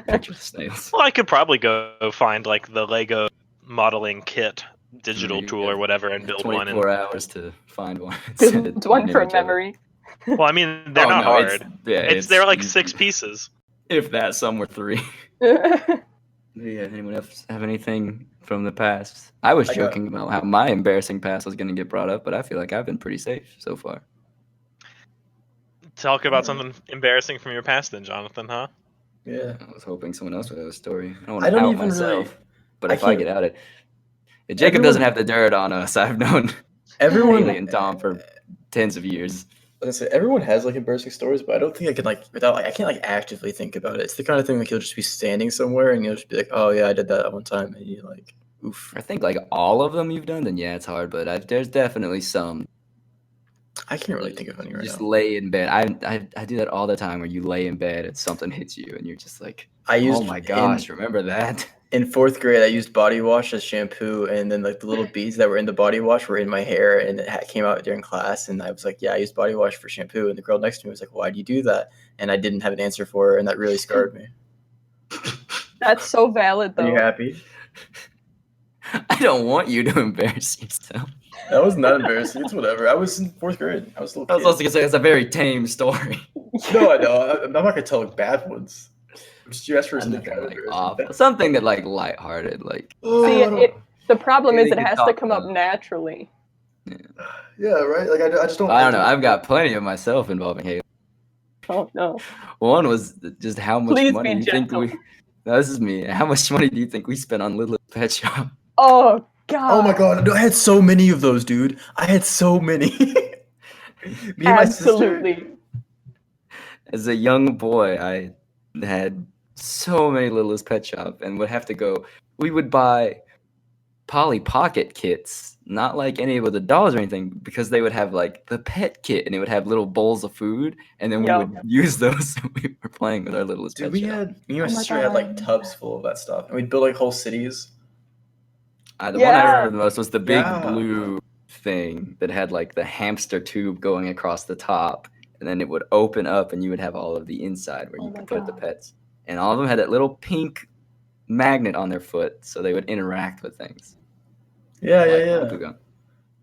Pictures of snails. Well, I could probably go find like the Lego modeling kit digital tool or whatever and build 24 one. 24 hours to find one. It's one for memory. Well, I mean, they're not hard. They're like easy. 6 pieces. If that, some were 3. Yeah, anyone else have anything from the past? I was joking about how my embarrassing past was going to get brought up, but I feel like I've been pretty safe so far. Talk about something embarrassing from your past then, Jonathan, huh? Yeah. I was hoping someone else would have a story. I don't I want to don't out even myself, really- but I if I can't- get outed, if Jacob doesn't have the dirt on us. I've known Everyone Haley and Tom for tens of years. I was gonna say everyone has like embarrassing stories, but I don't think I can I can't like actively think about it. It's the kind of thing like you'll just be standing somewhere and you'll just be like, oh yeah, I did that one time, and you like, oof. I think like all of them you've done, then yeah, it's hard, but there's definitely some. I can't really think of any right Just now. lay in bed. I do that all the time where you lay in bed and something hits you and you're just like, oh my gosh, remember that? In 4th grade, I used body wash as shampoo, and then like the little beads that were in the body wash were in my hair, and it came out during class. And I was like, "Yeah, I used body wash for shampoo." And the girl next to me was like, "Why do you do that?" And I didn't have an answer for her, and that really scarred me. That's so valid though. Are you happy? I don't want you to embarrass yourself. That was not embarrassing. It's whatever. I was in 4th grade. I was a little I was kid. also gonna say it's a very tame story. No, I know. I'm not gonna tell like bad ones. Just you asked for something kind of Like embarrassing. awful. Something that like lighthearted, like Oh, See, I don't- the problem is You it can has talk to come up about it. naturally. yeah, right. Like I just don't. I don't know. I've got plenty of myself involving Haley. Oh no. One was just how much Please money be do you think gentle. we. No, this is me. How much money do you think we spent on Little Pet Shop? Oh god. Oh my god, I had so many of those, dude. I had so many. Me and my sister. Absolutely. As a young boy, I had so many Littlest Pet Shop and would have to go. We would buy Polly Pocket kits, not like any of the dolls or anything, because they would have like the pet kit and it would have little bowls of food, and then we Yeah. would use those when we were playing with our Littlest Dude, Pet we Shop. had me and my Oh my sister had like God. tubs full of that stuff, and we'd build like whole cities. The one I Yeah. remember the most was the big Yeah. blue thing that had like the hamster tube going across the top, and then it would open up and you would have all of the inside where Oh you my could put the God. pets. And all of them had that little pink magnet on their foot so they would interact with things. Yeah, Like yeah, Bakugan.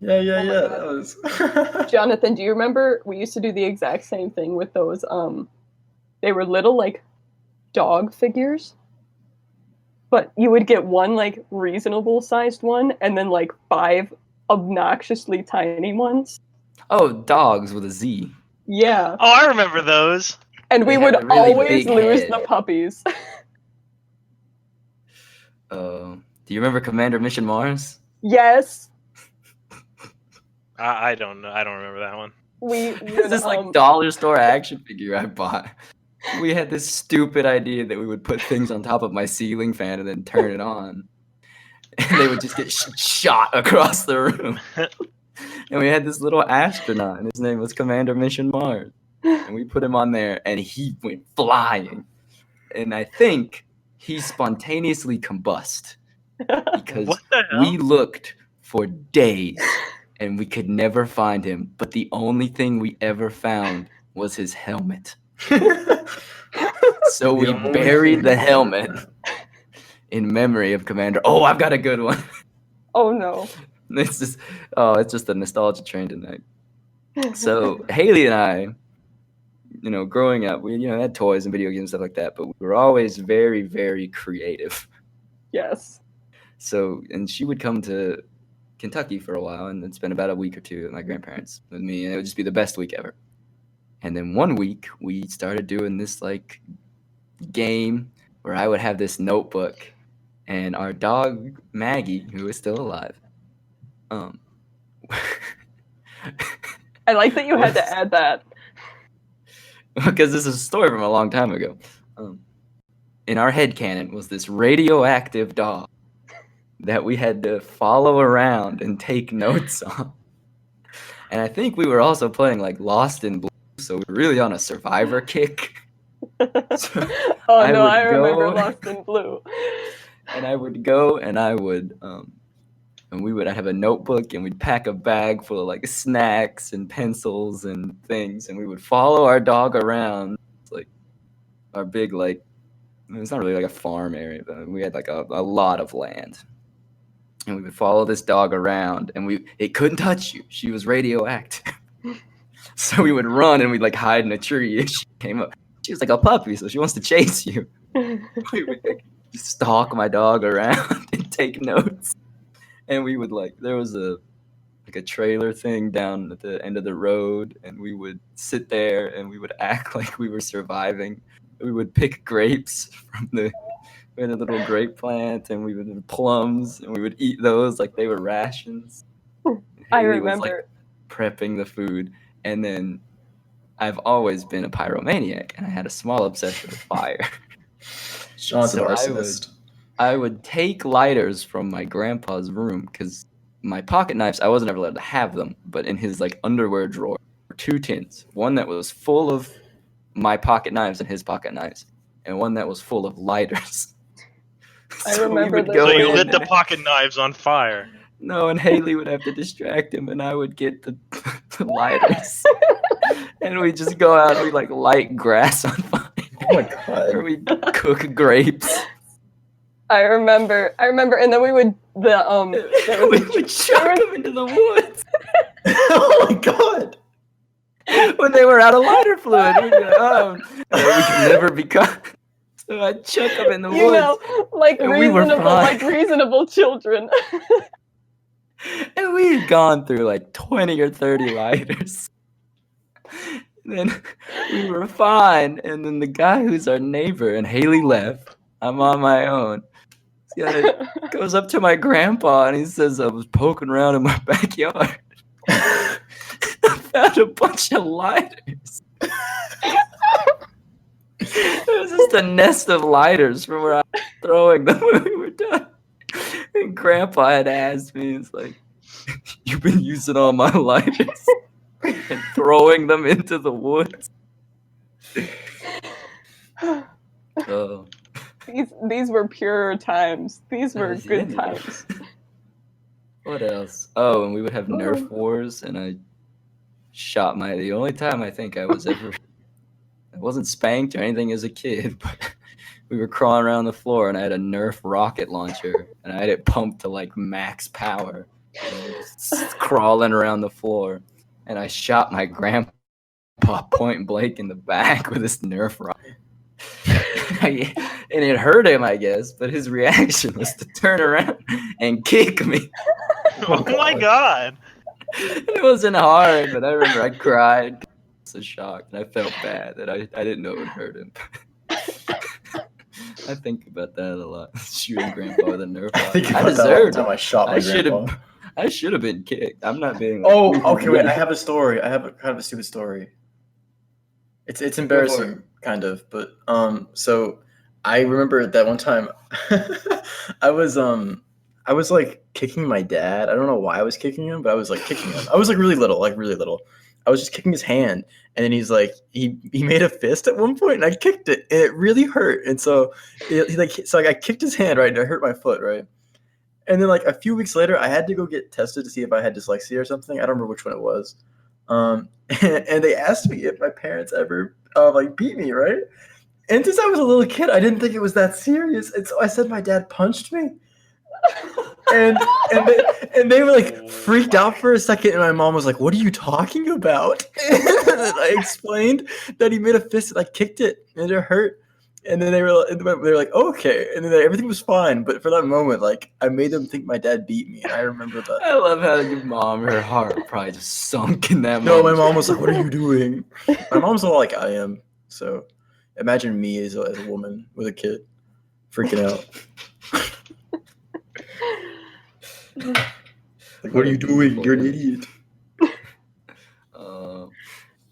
yeah, yeah, Oh my yeah. God. That was. Jonathan, do you remember we used to do the exact same thing with those they were little like dog figures but you would get one like reasonable sized one and then like 5 obnoxiously tiny ones. Oh, dogs with a Z. Yeah. Oh, I remember those. And we They would had a really always big lose head. the puppies. Do you remember Commander Mission Mars? Yes. I don't know. I don't remember that one. We It's would, this like dollar store action figure I bought. We had this stupid idea that we would put things on top of my ceiling fan and then turn it on, and they would just get shot across the room. And we had this little astronaut, and his name was Commander Mission Mars. And we put him on there, and he went flying. And I think he spontaneously combusted because What the hell? we looked for days and we could never find him. But the only thing we ever found was his helmet. So we The only buried thing the we helmet ever in memory of Commander. Oh, I've got a good one. Oh no. It's just a nostalgia train tonight. So Haley and I, growing up, we had toys and video games and stuff like that, but we were always very, very creative. Yes. So, and she would come to Kentucky for a while and then spend about a week or two with my grandparents with me, and it would just be the best week ever. And then one week we started doing this like game where I would have this notebook, and our dog Maggie, who is still alive, I like that you had to add that. because this is a story from a long time ago. In our headcanon was this radioactive dog that we had to follow around and take notes on. And I think we were also playing like Lost in Blue, so we were really on a survivor kick. So Oh I no, would I remember go- Lost in Blue. and I would go and I would and we would have a notebook and we'd pack a bag full of like snacks and pencils and things, and we would follow our dog around. It's like our big like, it's not really like a farm area, but we had like a lot of land, and we would follow this dog around, and it couldn't touch you. She was radioactive. So we would run and we'd like hide in a tree, and she came up. She was like a puppy, so she wants to chase you. We would like stalk my dog around and take notes. And we would there was a trailer thing down at the end of the road, and we would sit there and we would act like we were surviving. We would pick grapes we had a little grape plant, and we would have plums, and we would eat those like they were rations. I Haley was, like, remember. prepping the food, and then I've always been a pyromaniac, and I had a small obsession with fire. Sean's an So arsonist. I would take lighters from my grandpa's room because my pocket knives, I wasn't ever allowed to have them, but in his like underwear drawer were 2 tins. One that was full of my pocket knives and his pocket knives, and one that was full of lighters. I we remember would this. go So you in lit the and- pocket knives on fire. No, and Haley would have to distract him, and I would get the lighters. And we just go out and we like light grass on fire. Oh my Or god. we cook grapes. I remember, and then we would there We was would chuck them into the woods. Oh my god. When they were out of lighter fluid, we'd be like, oh, we can never be caught. So I'd chuck them in the you woods. know, like And we were reasonable children. And we had gone through like 20 or 30 lighters. And then we were fine. And then the guy who's our neighbor, and Haley left. I'm on my own. This guy goes up to my grandpa and he says, I was poking around in my backyard. I found a bunch of lighters. It was just a nest of lighters from where I was throwing them when we were done. And Grandpa had asked me, it's like, you've been using all my lighters and throwing them into the woods. Oh, These were pure times. These were Yes, good yeah. times. what else? Oh, and we would have Nerf wars, and I shot the only time I think I wasn't spanked or anything as a kid, but we were crawling around the floor, and I had a Nerf rocket launcher, and I had it pumped to like max power, and just crawling around the floor, and I shot my grandpa point blank in the back with this Nerf rocket. and it hurt him, I guess. But his reaction was to turn around and kick me. Oh my god. It wasn't hard, but I remember I cried. I was so shocked, and I felt bad that I didn't know it would hurt him. I think about that a lot. Shooting grandpa with a Nerf I think ball. I about that all the deserved time it. I shot my I should grandpa. have. I should have been kicked. I'm not being. Like, Oh, okay. Wait, I have a story. I have a kind of a stupid story. It's embarrassing, kind of, but So I remember that one time, I was like kicking my dad. I don't know why I was kicking him, but I was like kicking him. I was like really little, I was just kicking his hand, and then he's like he made a fist at one point, and I kicked it, and it really hurt. And so I kicked his hand, right, and it hurt my foot, right. And then like a few weeks later, I had to go get tested to see if I had dyslexia or something. I don't remember which one it was. And they asked me if my parents ever like beat me, right? And since I was a little kid, I didn't think it was that serious, and so I said my dad punched me. And they were like freaked out for a second, and my mom was like, "What are you talking about?" And I explained that he made a fist, and I kicked it, and it hurt. And then they were like, "Okay," and then everything was fine. But for that moment, like I made them think my dad beat me, and I remember that. I love how your mom, her heart probably just sunk in that No, moment. my mom was like, "What are you doing?" My mom's a lot like I am, so imagine me as a woman with a kid freaking out. Like, what are you doing? You're an idiot.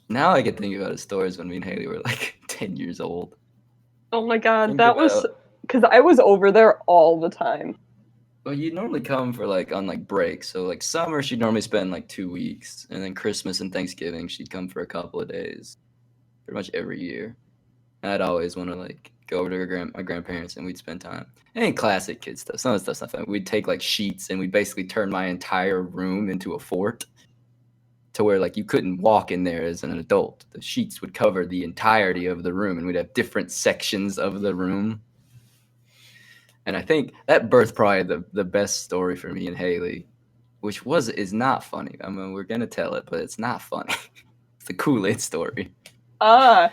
Now I can think about his stories when me and Haley were like 10 years old. Oh my god, Think that was about- because I was over there all the time. Well, you'd normally come for like on like breaks. So like summer, she'd normally spend like 2 weeks, and then Christmas and Thanksgiving, she'd come for a couple of days, pretty much every year. And I'd always want to like go over to my grandparents, and we'd spend time. And classic kid stuff. Some of the stuff's not fun. We'd take like sheets, and we'd basically turn my entire room into a fort, to where like you couldn't walk in there as an adult. The sheets would cover the entirety of the room, and we'd have different sections of the room. And I think that birthed probably the best story for me and Haley, which is not funny. I mean, we're gonna tell it, but it's not funny. It's the Kool-Aid story. The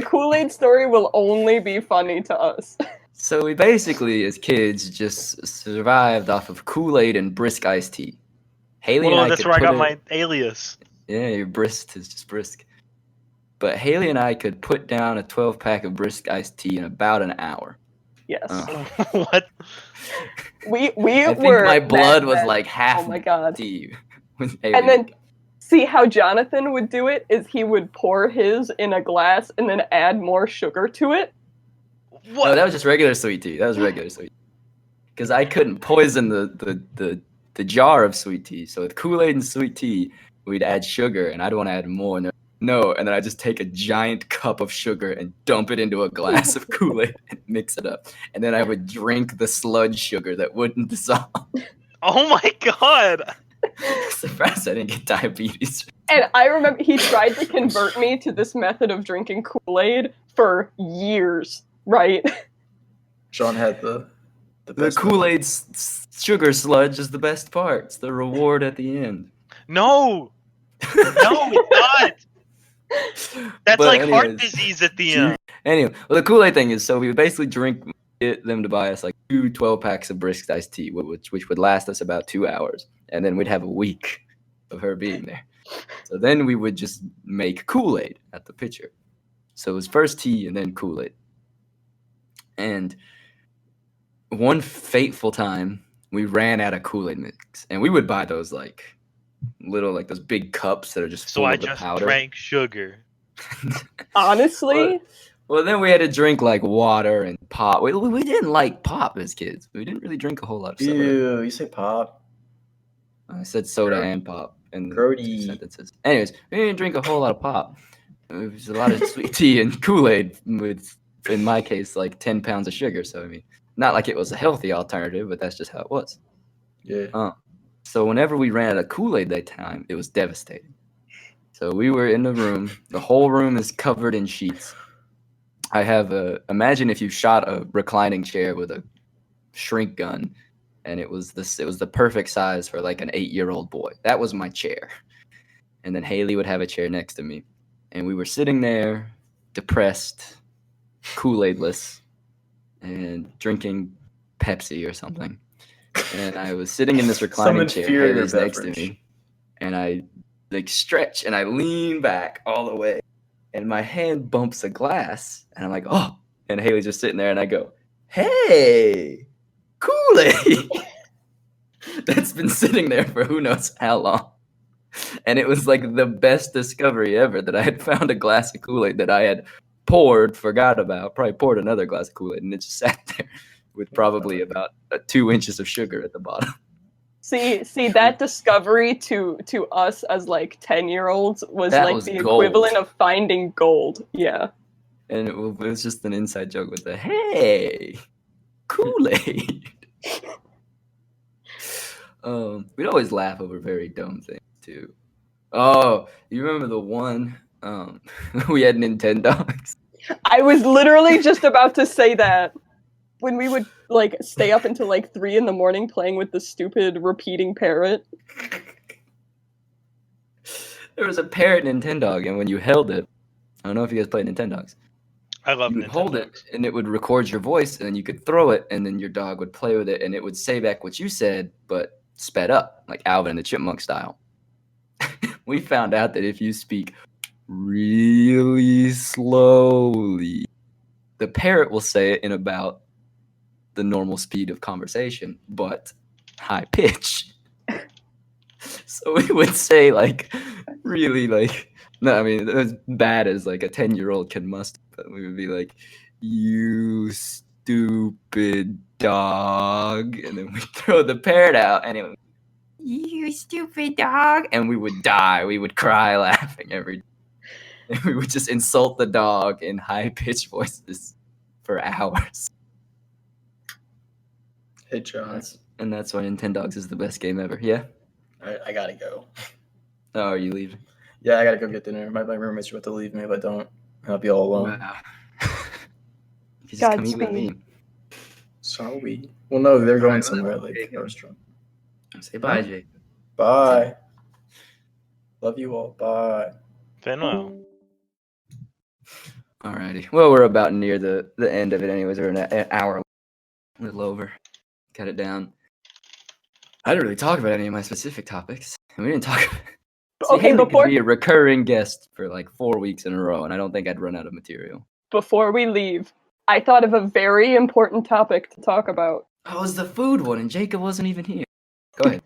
Kool-Aid story will only be funny to us. So we basically, as kids, just survived off of Kool-Aid and brisk iced tea. Haley and Well, I that's could where I got put my alias. Yeah, your brisk is just brisk. But Haley and I could put down a 12-pack of brisk iced tea in about an hour. Yes. What? We I think were my blood was mad. like half Oh my god. tea. with And Haley. then see how Jonathan would do it is he would pour his in a glass and then add more sugar to it. What? No, that was just regular sweet tea. That was regular sweet tea. Because I couldn't poison the jar of sweet tea. So with Kool-Aid and sweet tea, we'd add sugar, and I'd want to add more. And no, and then I just take a giant cup of sugar and dump it into a glass of Kool-Aid and mix it up. And then I would drink the sludge sugar that wouldn't dissolve. Oh my god! Surprised I didn't get diabetes. And I remember he tried to convert me to this method of drinking Kool-Aid for years, right? Sean had the The best Kool-Aid sugar sludge is the best part. It's the reward at the end. No! No, it's not! That's But like heart anyways. disease at the end. Anyway, well, the Kool-Aid thing is, so we would basically get them to buy us like 2 12-packs of brisk iced tea, which would last us about 2 hours. And then we'd have a week of her being there. So then we would just make Kool-Aid at the pitcher. So it was first tea and then Kool-Aid. And one fateful time, we ran out of Kool-Aid mix. And we would buy those like little, like those big cups that are just full So I of the just powder. drank sugar. Honestly, Well, then we had to drink like water and pop. We didn't like pop as kids. We didn't really drink a whole lot of soda. Ew, you say pop. I said soda Grody. and pop in the Grody. 2 sentences. Anyways, we didn't drink a whole lot of pop. It was a lot of sweet tea and Kool-Aid with, in my case, like 10 pounds of sugar. So, I mean, not like it was a healthy alternative, but that's just how it was. Yeah. So whenever we ran out of Kool-Aid that time, it was devastating. So we were in the room. The whole room is covered in sheets. I have imagine if you shot a reclining chair with a shrink gun, and it was the perfect size for like an 8-year-old boy. That was my chair. And then Haley would have a chair next to me. And we were sitting there, depressed, Kool-Aidless, and drinking Pepsi or something. And I was sitting in this Some reclining chair. inferior Haley's next to beverage. me. And I like stretch and I lean back all the way. And my hand bumps a glass. And I'm like, oh. And Haley's just sitting there and I go, hey, Kool-Aid. That's been sitting there for who knows how long. And it was like the best discovery ever that I had found a glass of Kool-Aid that I had poured, forgot about, probably poured another glass of Kool-Aid, and it just sat there with probably about 2 inches of sugar at the bottom. See, that discovery to us as like 10-year-olds was That like was the gold. equivalent of finding gold. Yeah. And it was just an inside joke with the, hey, Kool-Aid. We'd always laugh over very dumb things, too. Oh, you remember the one we had Nintendogs? I was literally just about to say that when we would like stay up until like 3 a.m. playing with the stupid repeating parrot. There was a parrot Nintendog, and when you held it, I don't know if you guys played Nintendogs. I love You would hold it, Nintendogs. and it would record your voice, and then you could throw it, and then your dog would play with it, and it would say back what you said, but sped up, like Alvin and the Chipmunk style. We found out that if you speak really slowly, the parrot will say it in about the normal speed of conversation, but high pitch. So we would say like really like, no, I mean as bad as like a 10-year-old can muster, but we would be like, you stupid dog, and then we throw the parrot out, and it would, you stupid dog, and we would die. We would cry laughing every. And we would just insult the dog in high pitched voices for hours. Hey, John. And that's why Nintendogs is the best game ever. Yeah. I gotta go. Oh, are you leaving? Yeah, I gotta go get dinner. My roommates are about to leave me if I don't. I'll be all alone. Wow. You just come eat with me. Sorry. Well, no, they're going Alright, somewhere well, like okay, a restaurant. Say bye, Jake. Bye. Love you all. Bye. Farewell. Alrighty. Well, we're about near the end of it, anyways. We're an hour, a little over. Cut it down. I didn't really talk about any of my specific topics. And we didn't talk. Okay, Haley before could be a recurring guest for like 4 weeks in a row, and I don't think I'd run out of material. we leave, I thought of a very important topic to talk about. Oh, it was the food one, and Jacob wasn't even here. Go ahead.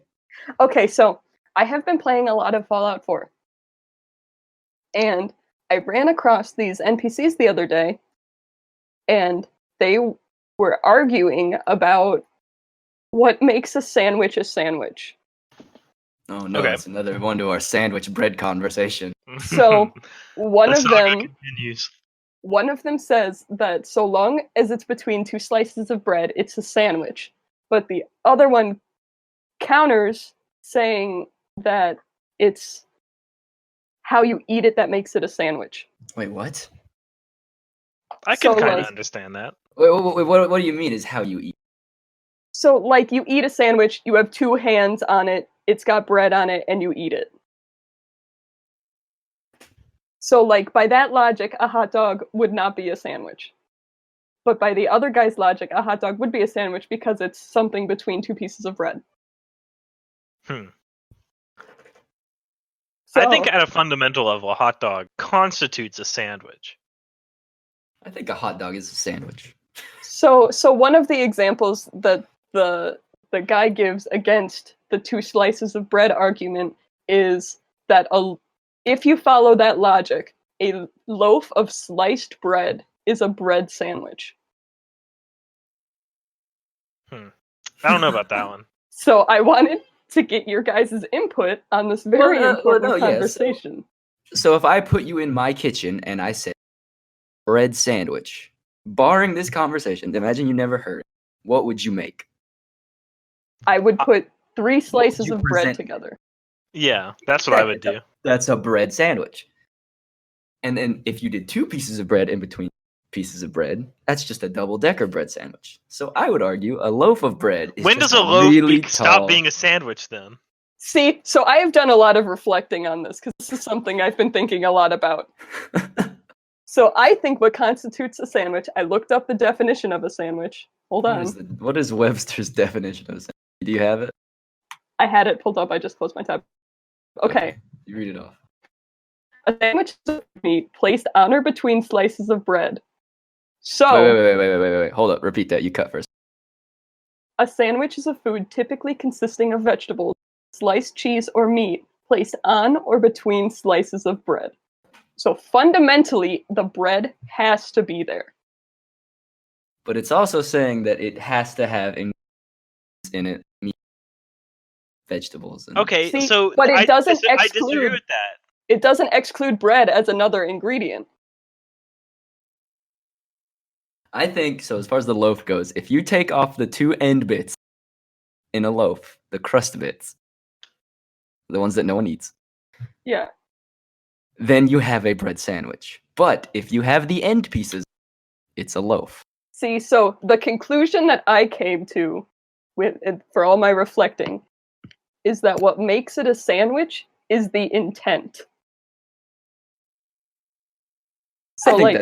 Okay, so I have been playing a lot of Fallout 4. And I ran across these NPCs the other day, and they were arguing about what makes a sandwich a sandwich. Oh no, Okay. it's another one to our sandwich bread conversation. So one The of saga them continues. one of them says that so long as it's between 2 slices of bread, it's a sandwich. But the other one counters saying that it's how you eat it that makes it a sandwich. Wait, what? I can So, kind of like- understand that. Wait, what do you mean is how you eat? So, like, you eat a sandwich, you have 2 hands on it, it's got bread on it, and you eat it. So, like, by that logic, a hot dog would not be a sandwich. But by the other guy's logic, a hot dog would be a sandwich because it's something between 2 pieces of bread. Hmm. So, I think at a fundamental level, a hot dog constitutes a sandwich. I think a hot dog is a sandwich. So one of the examples that the guy gives against the 2 slices of bread argument is that if you follow that logic, a loaf of sliced bread is a bread sandwich. I don't know about that one. So I wanted to get your guys' input on this very important conversation. So if I put you in my kitchen and I say bread sandwich, barring this conversation, imagine you never heard it, what would you make? I would put 3 slices you of bread present? together. Yeah, that's what I would do. That's a bread sandwich. And then if you did 2 pieces of bread in between pieces of bread, that's just a double-decker bread sandwich. So I would argue a loaf of bread is When just does a loaf really stop tall- being a sandwich then? See, so I have done a lot of reflecting on this because this is something I've been thinking a lot about. So I think what constitutes a sandwich, I looked up the definition of a sandwich. Hold on. What is Webster's definition of a sandwich? Do you have it? I had it pulled up. I just closed my tab. Okay. You read it off. A sandwich is a meat placed on or between slices of bread. So, Wait. Hold up. Repeat that. You cut first. a sandwich is a food typically consisting of vegetables, sliced cheese, or meat placed on or between slices of bread. So fundamentally, the bread has to be there. But it's also saying that it has to have ingredients in it, meat, vegetables. And Okay, See, so but it doesn't I disagree exclude- with that. It doesn't exclude bread as another ingredient. I think so. As far as the loaf goes, if you take off the two end bits in a loaf, the crust bits, the ones that no one eats, Yeah. then you have a bread sandwich. But if you have the end pieces, it's a loaf. See, so the conclusion that I came to for all my reflecting is that what makes it a sandwich is the intent. So I think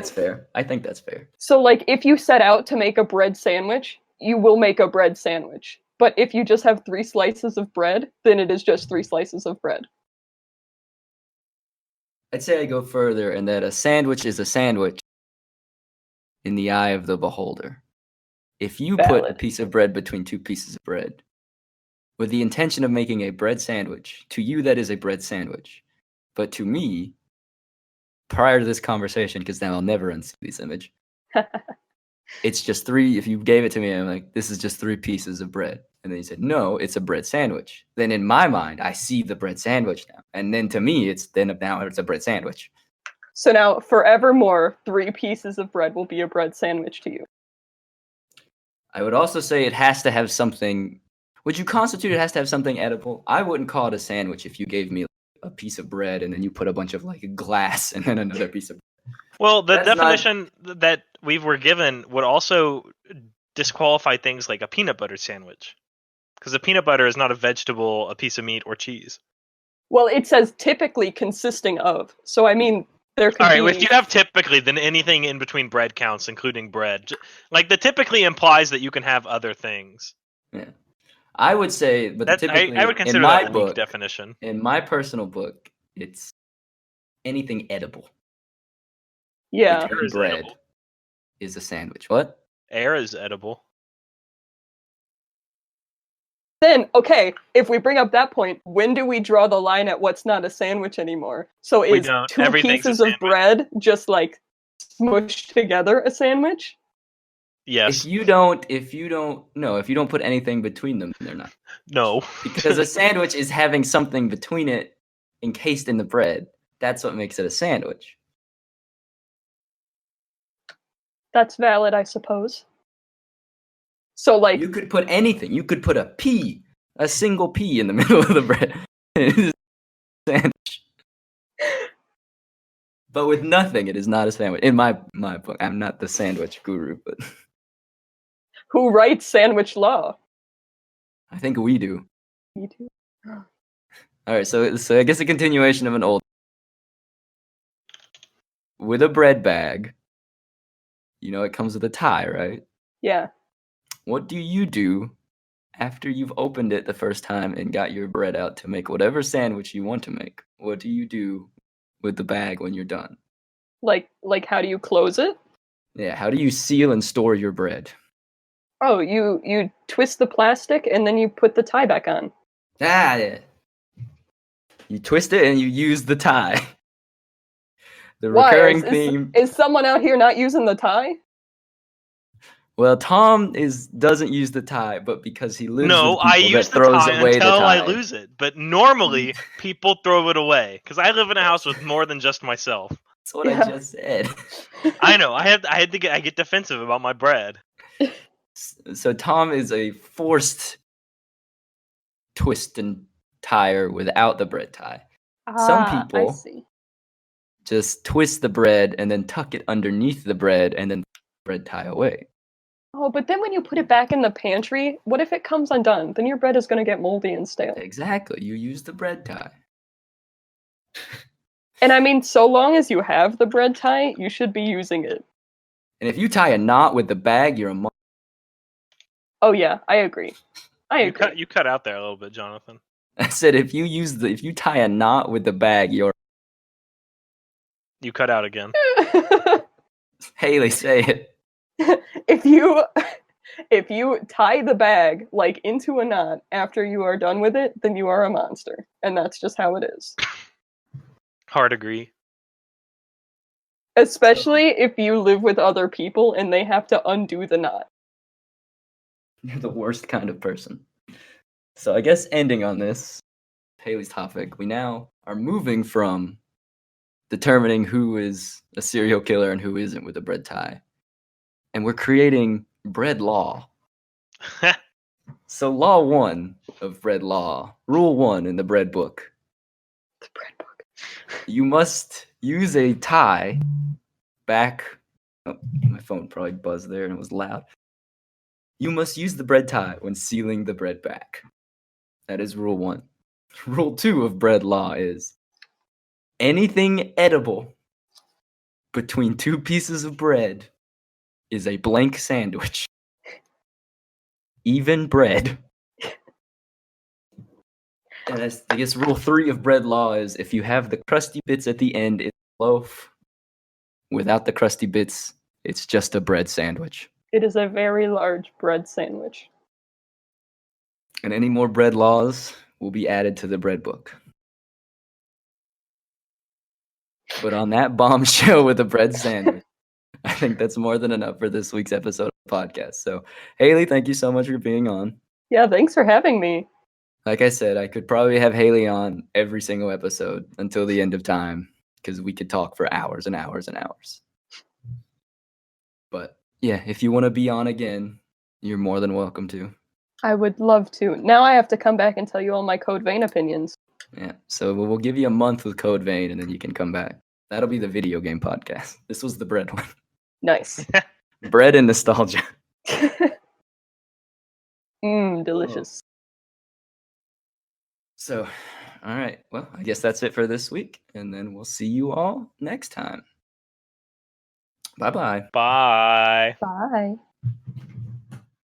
that's fair. So like if you set out to make a bread sandwich, you will make a bread sandwich. But if you just have 3 slices of bread, then it is just 3 slices of bread. I'd say I go further in that a sandwich is a sandwich in the eye of the beholder. If you put a Valid. piece of bread between 2 pieces of bread with the intention of making a bread sandwich, to you that is a bread sandwich. But to me, prior to this conversation, because now I'll never unsee this image, it's just 3. If you gave it to me, I'm like, this is just 3 pieces of bread. And then you said, no, it's a bread sandwich. Then in my mind, I see the bread sandwich now. And then to me, now it's a bread sandwich. So now, forevermore, 3 pieces of bread will be a bread sandwich to you. I would also say it has to have something. Would you constitute it has to have something edible? I wouldn't call it a sandwich if you gave me a piece of bread and then you put a bunch of like glass and then another piece of bread. Well, the That's not- definition that we were given would also disqualify things like a peanut butter sandwich. Because a peanut butter is not a vegetable, a piece of meat, or cheese. Well, it says typically consisting of. So I mean, there could All right, be... if you have typically, then anything in between bread counts, including bread. Like, the typically implies that you can have other things. Yeah. I would say, but That's, typically I would consider in my that a weak book, definition. in my personal book, it's anything edible. Yeah. Between Air is bread edible. is a sandwich. What? Air is edible. Then, okay, if we bring up that point, when do we draw the line at what's not a sandwich anymore? So We is don't. 2 Everything's a pieces of sandwich. bread just like smushed together a sandwich? Yes. If you don't put anything between them, they're not. No. Because a sandwich is having something between it encased in the bread. That's what makes it a sandwich. That's valid, I suppose. So like, You could put anything. You could put a pea, a single pea in the middle of the bread. It is a sandwich. But with nothing, it is not a sandwich. In my book, I'm not the sandwich guru, but who writes sandwich law? I think we do. Me too. All right, so I guess a continuation of an old. With a bread bag, it comes with a tie, right? Yeah. What do you do after you've opened it the first time and got your bread out to make whatever sandwich you want to make? What do you do with the bag when you're done? Like how do you close it? Yeah, how do you seal and store your bread? Oh, you twist the plastic and then you put the tie back on. Yeah. You twist it and you use the tie. The Why? recurring theme. Is someone out here not using the tie? Well, Tom doesn't use the tie, but because he lives No, with I people use that the throws tie away until the tie. I lose it. But normally, people throw it away. Because I live in a house with more than just myself. That's what Yeah. I just said. I know. I get defensive about my bread. So Tom is a forced twist and tire without the bread tie. Some I people see. just twist the bread and then tuck it underneath the bread and then bread tie away. Oh, but then when you put it back in the pantry, what if it comes undone? Then your bread is going to get moldy and stale. Exactly. You use the bread tie. And I mean, so long as you have the bread tie, you should be using it. And if you tie a knot with the bag, you're a monster. Oh yeah, I agree. You cut out there a little bit, Jonathan. I said if you tie a knot with the bag, you're You cut out again. Haley, say it. if you tie the bag like into a knot after you are done with it, then you are a monster, and that's just how it is. Hard agree. Especially if you live with other people and they have to undo the knot. You're the worst kind of person. So I guess ending on this, Haley's topic, we now are moving from determining who is a serial killer and who isn't with a bread tie. And we're creating bread law. So law 1 of bread law, rule 1 in the bread book. The bread book. You must use a tie back. Oh, my phone probably buzzed there and it was loud. You must use the bread tie when sealing the bread back. That is rule 1. Rule 2 of bread law is anything edible between 2 pieces of bread is a blank sandwich. Even bread. And I guess rule 3 of bread law is if you have the crusty bits at the end, it's a loaf. Without the crusty bits, it's just a bread sandwich. It is a very large bread sandwich. And any more bread laws will be added to the bread book. But on that bombshell with a bread sandwich, I think that's more than enough for this week's episode of the podcast. So, Haley, thank you so much for being on. Yeah, thanks for having me. Like I said, I could probably have Haley on every single episode until the end of time because we could talk for hours and hours and hours. But yeah, if you want to be on again, you're more than welcome to. I would love to. Now I have to come back and tell you all my Code Vein opinions. Yeah, so we'll give you a month with Code Vein and then you can come back. That'll be the video game podcast. This was the bread one. Nice. Bread and nostalgia. Delicious. So, all right. Well, I guess that's it for this week. And then we'll see you all next time. Bye-bye. Bye. Bye.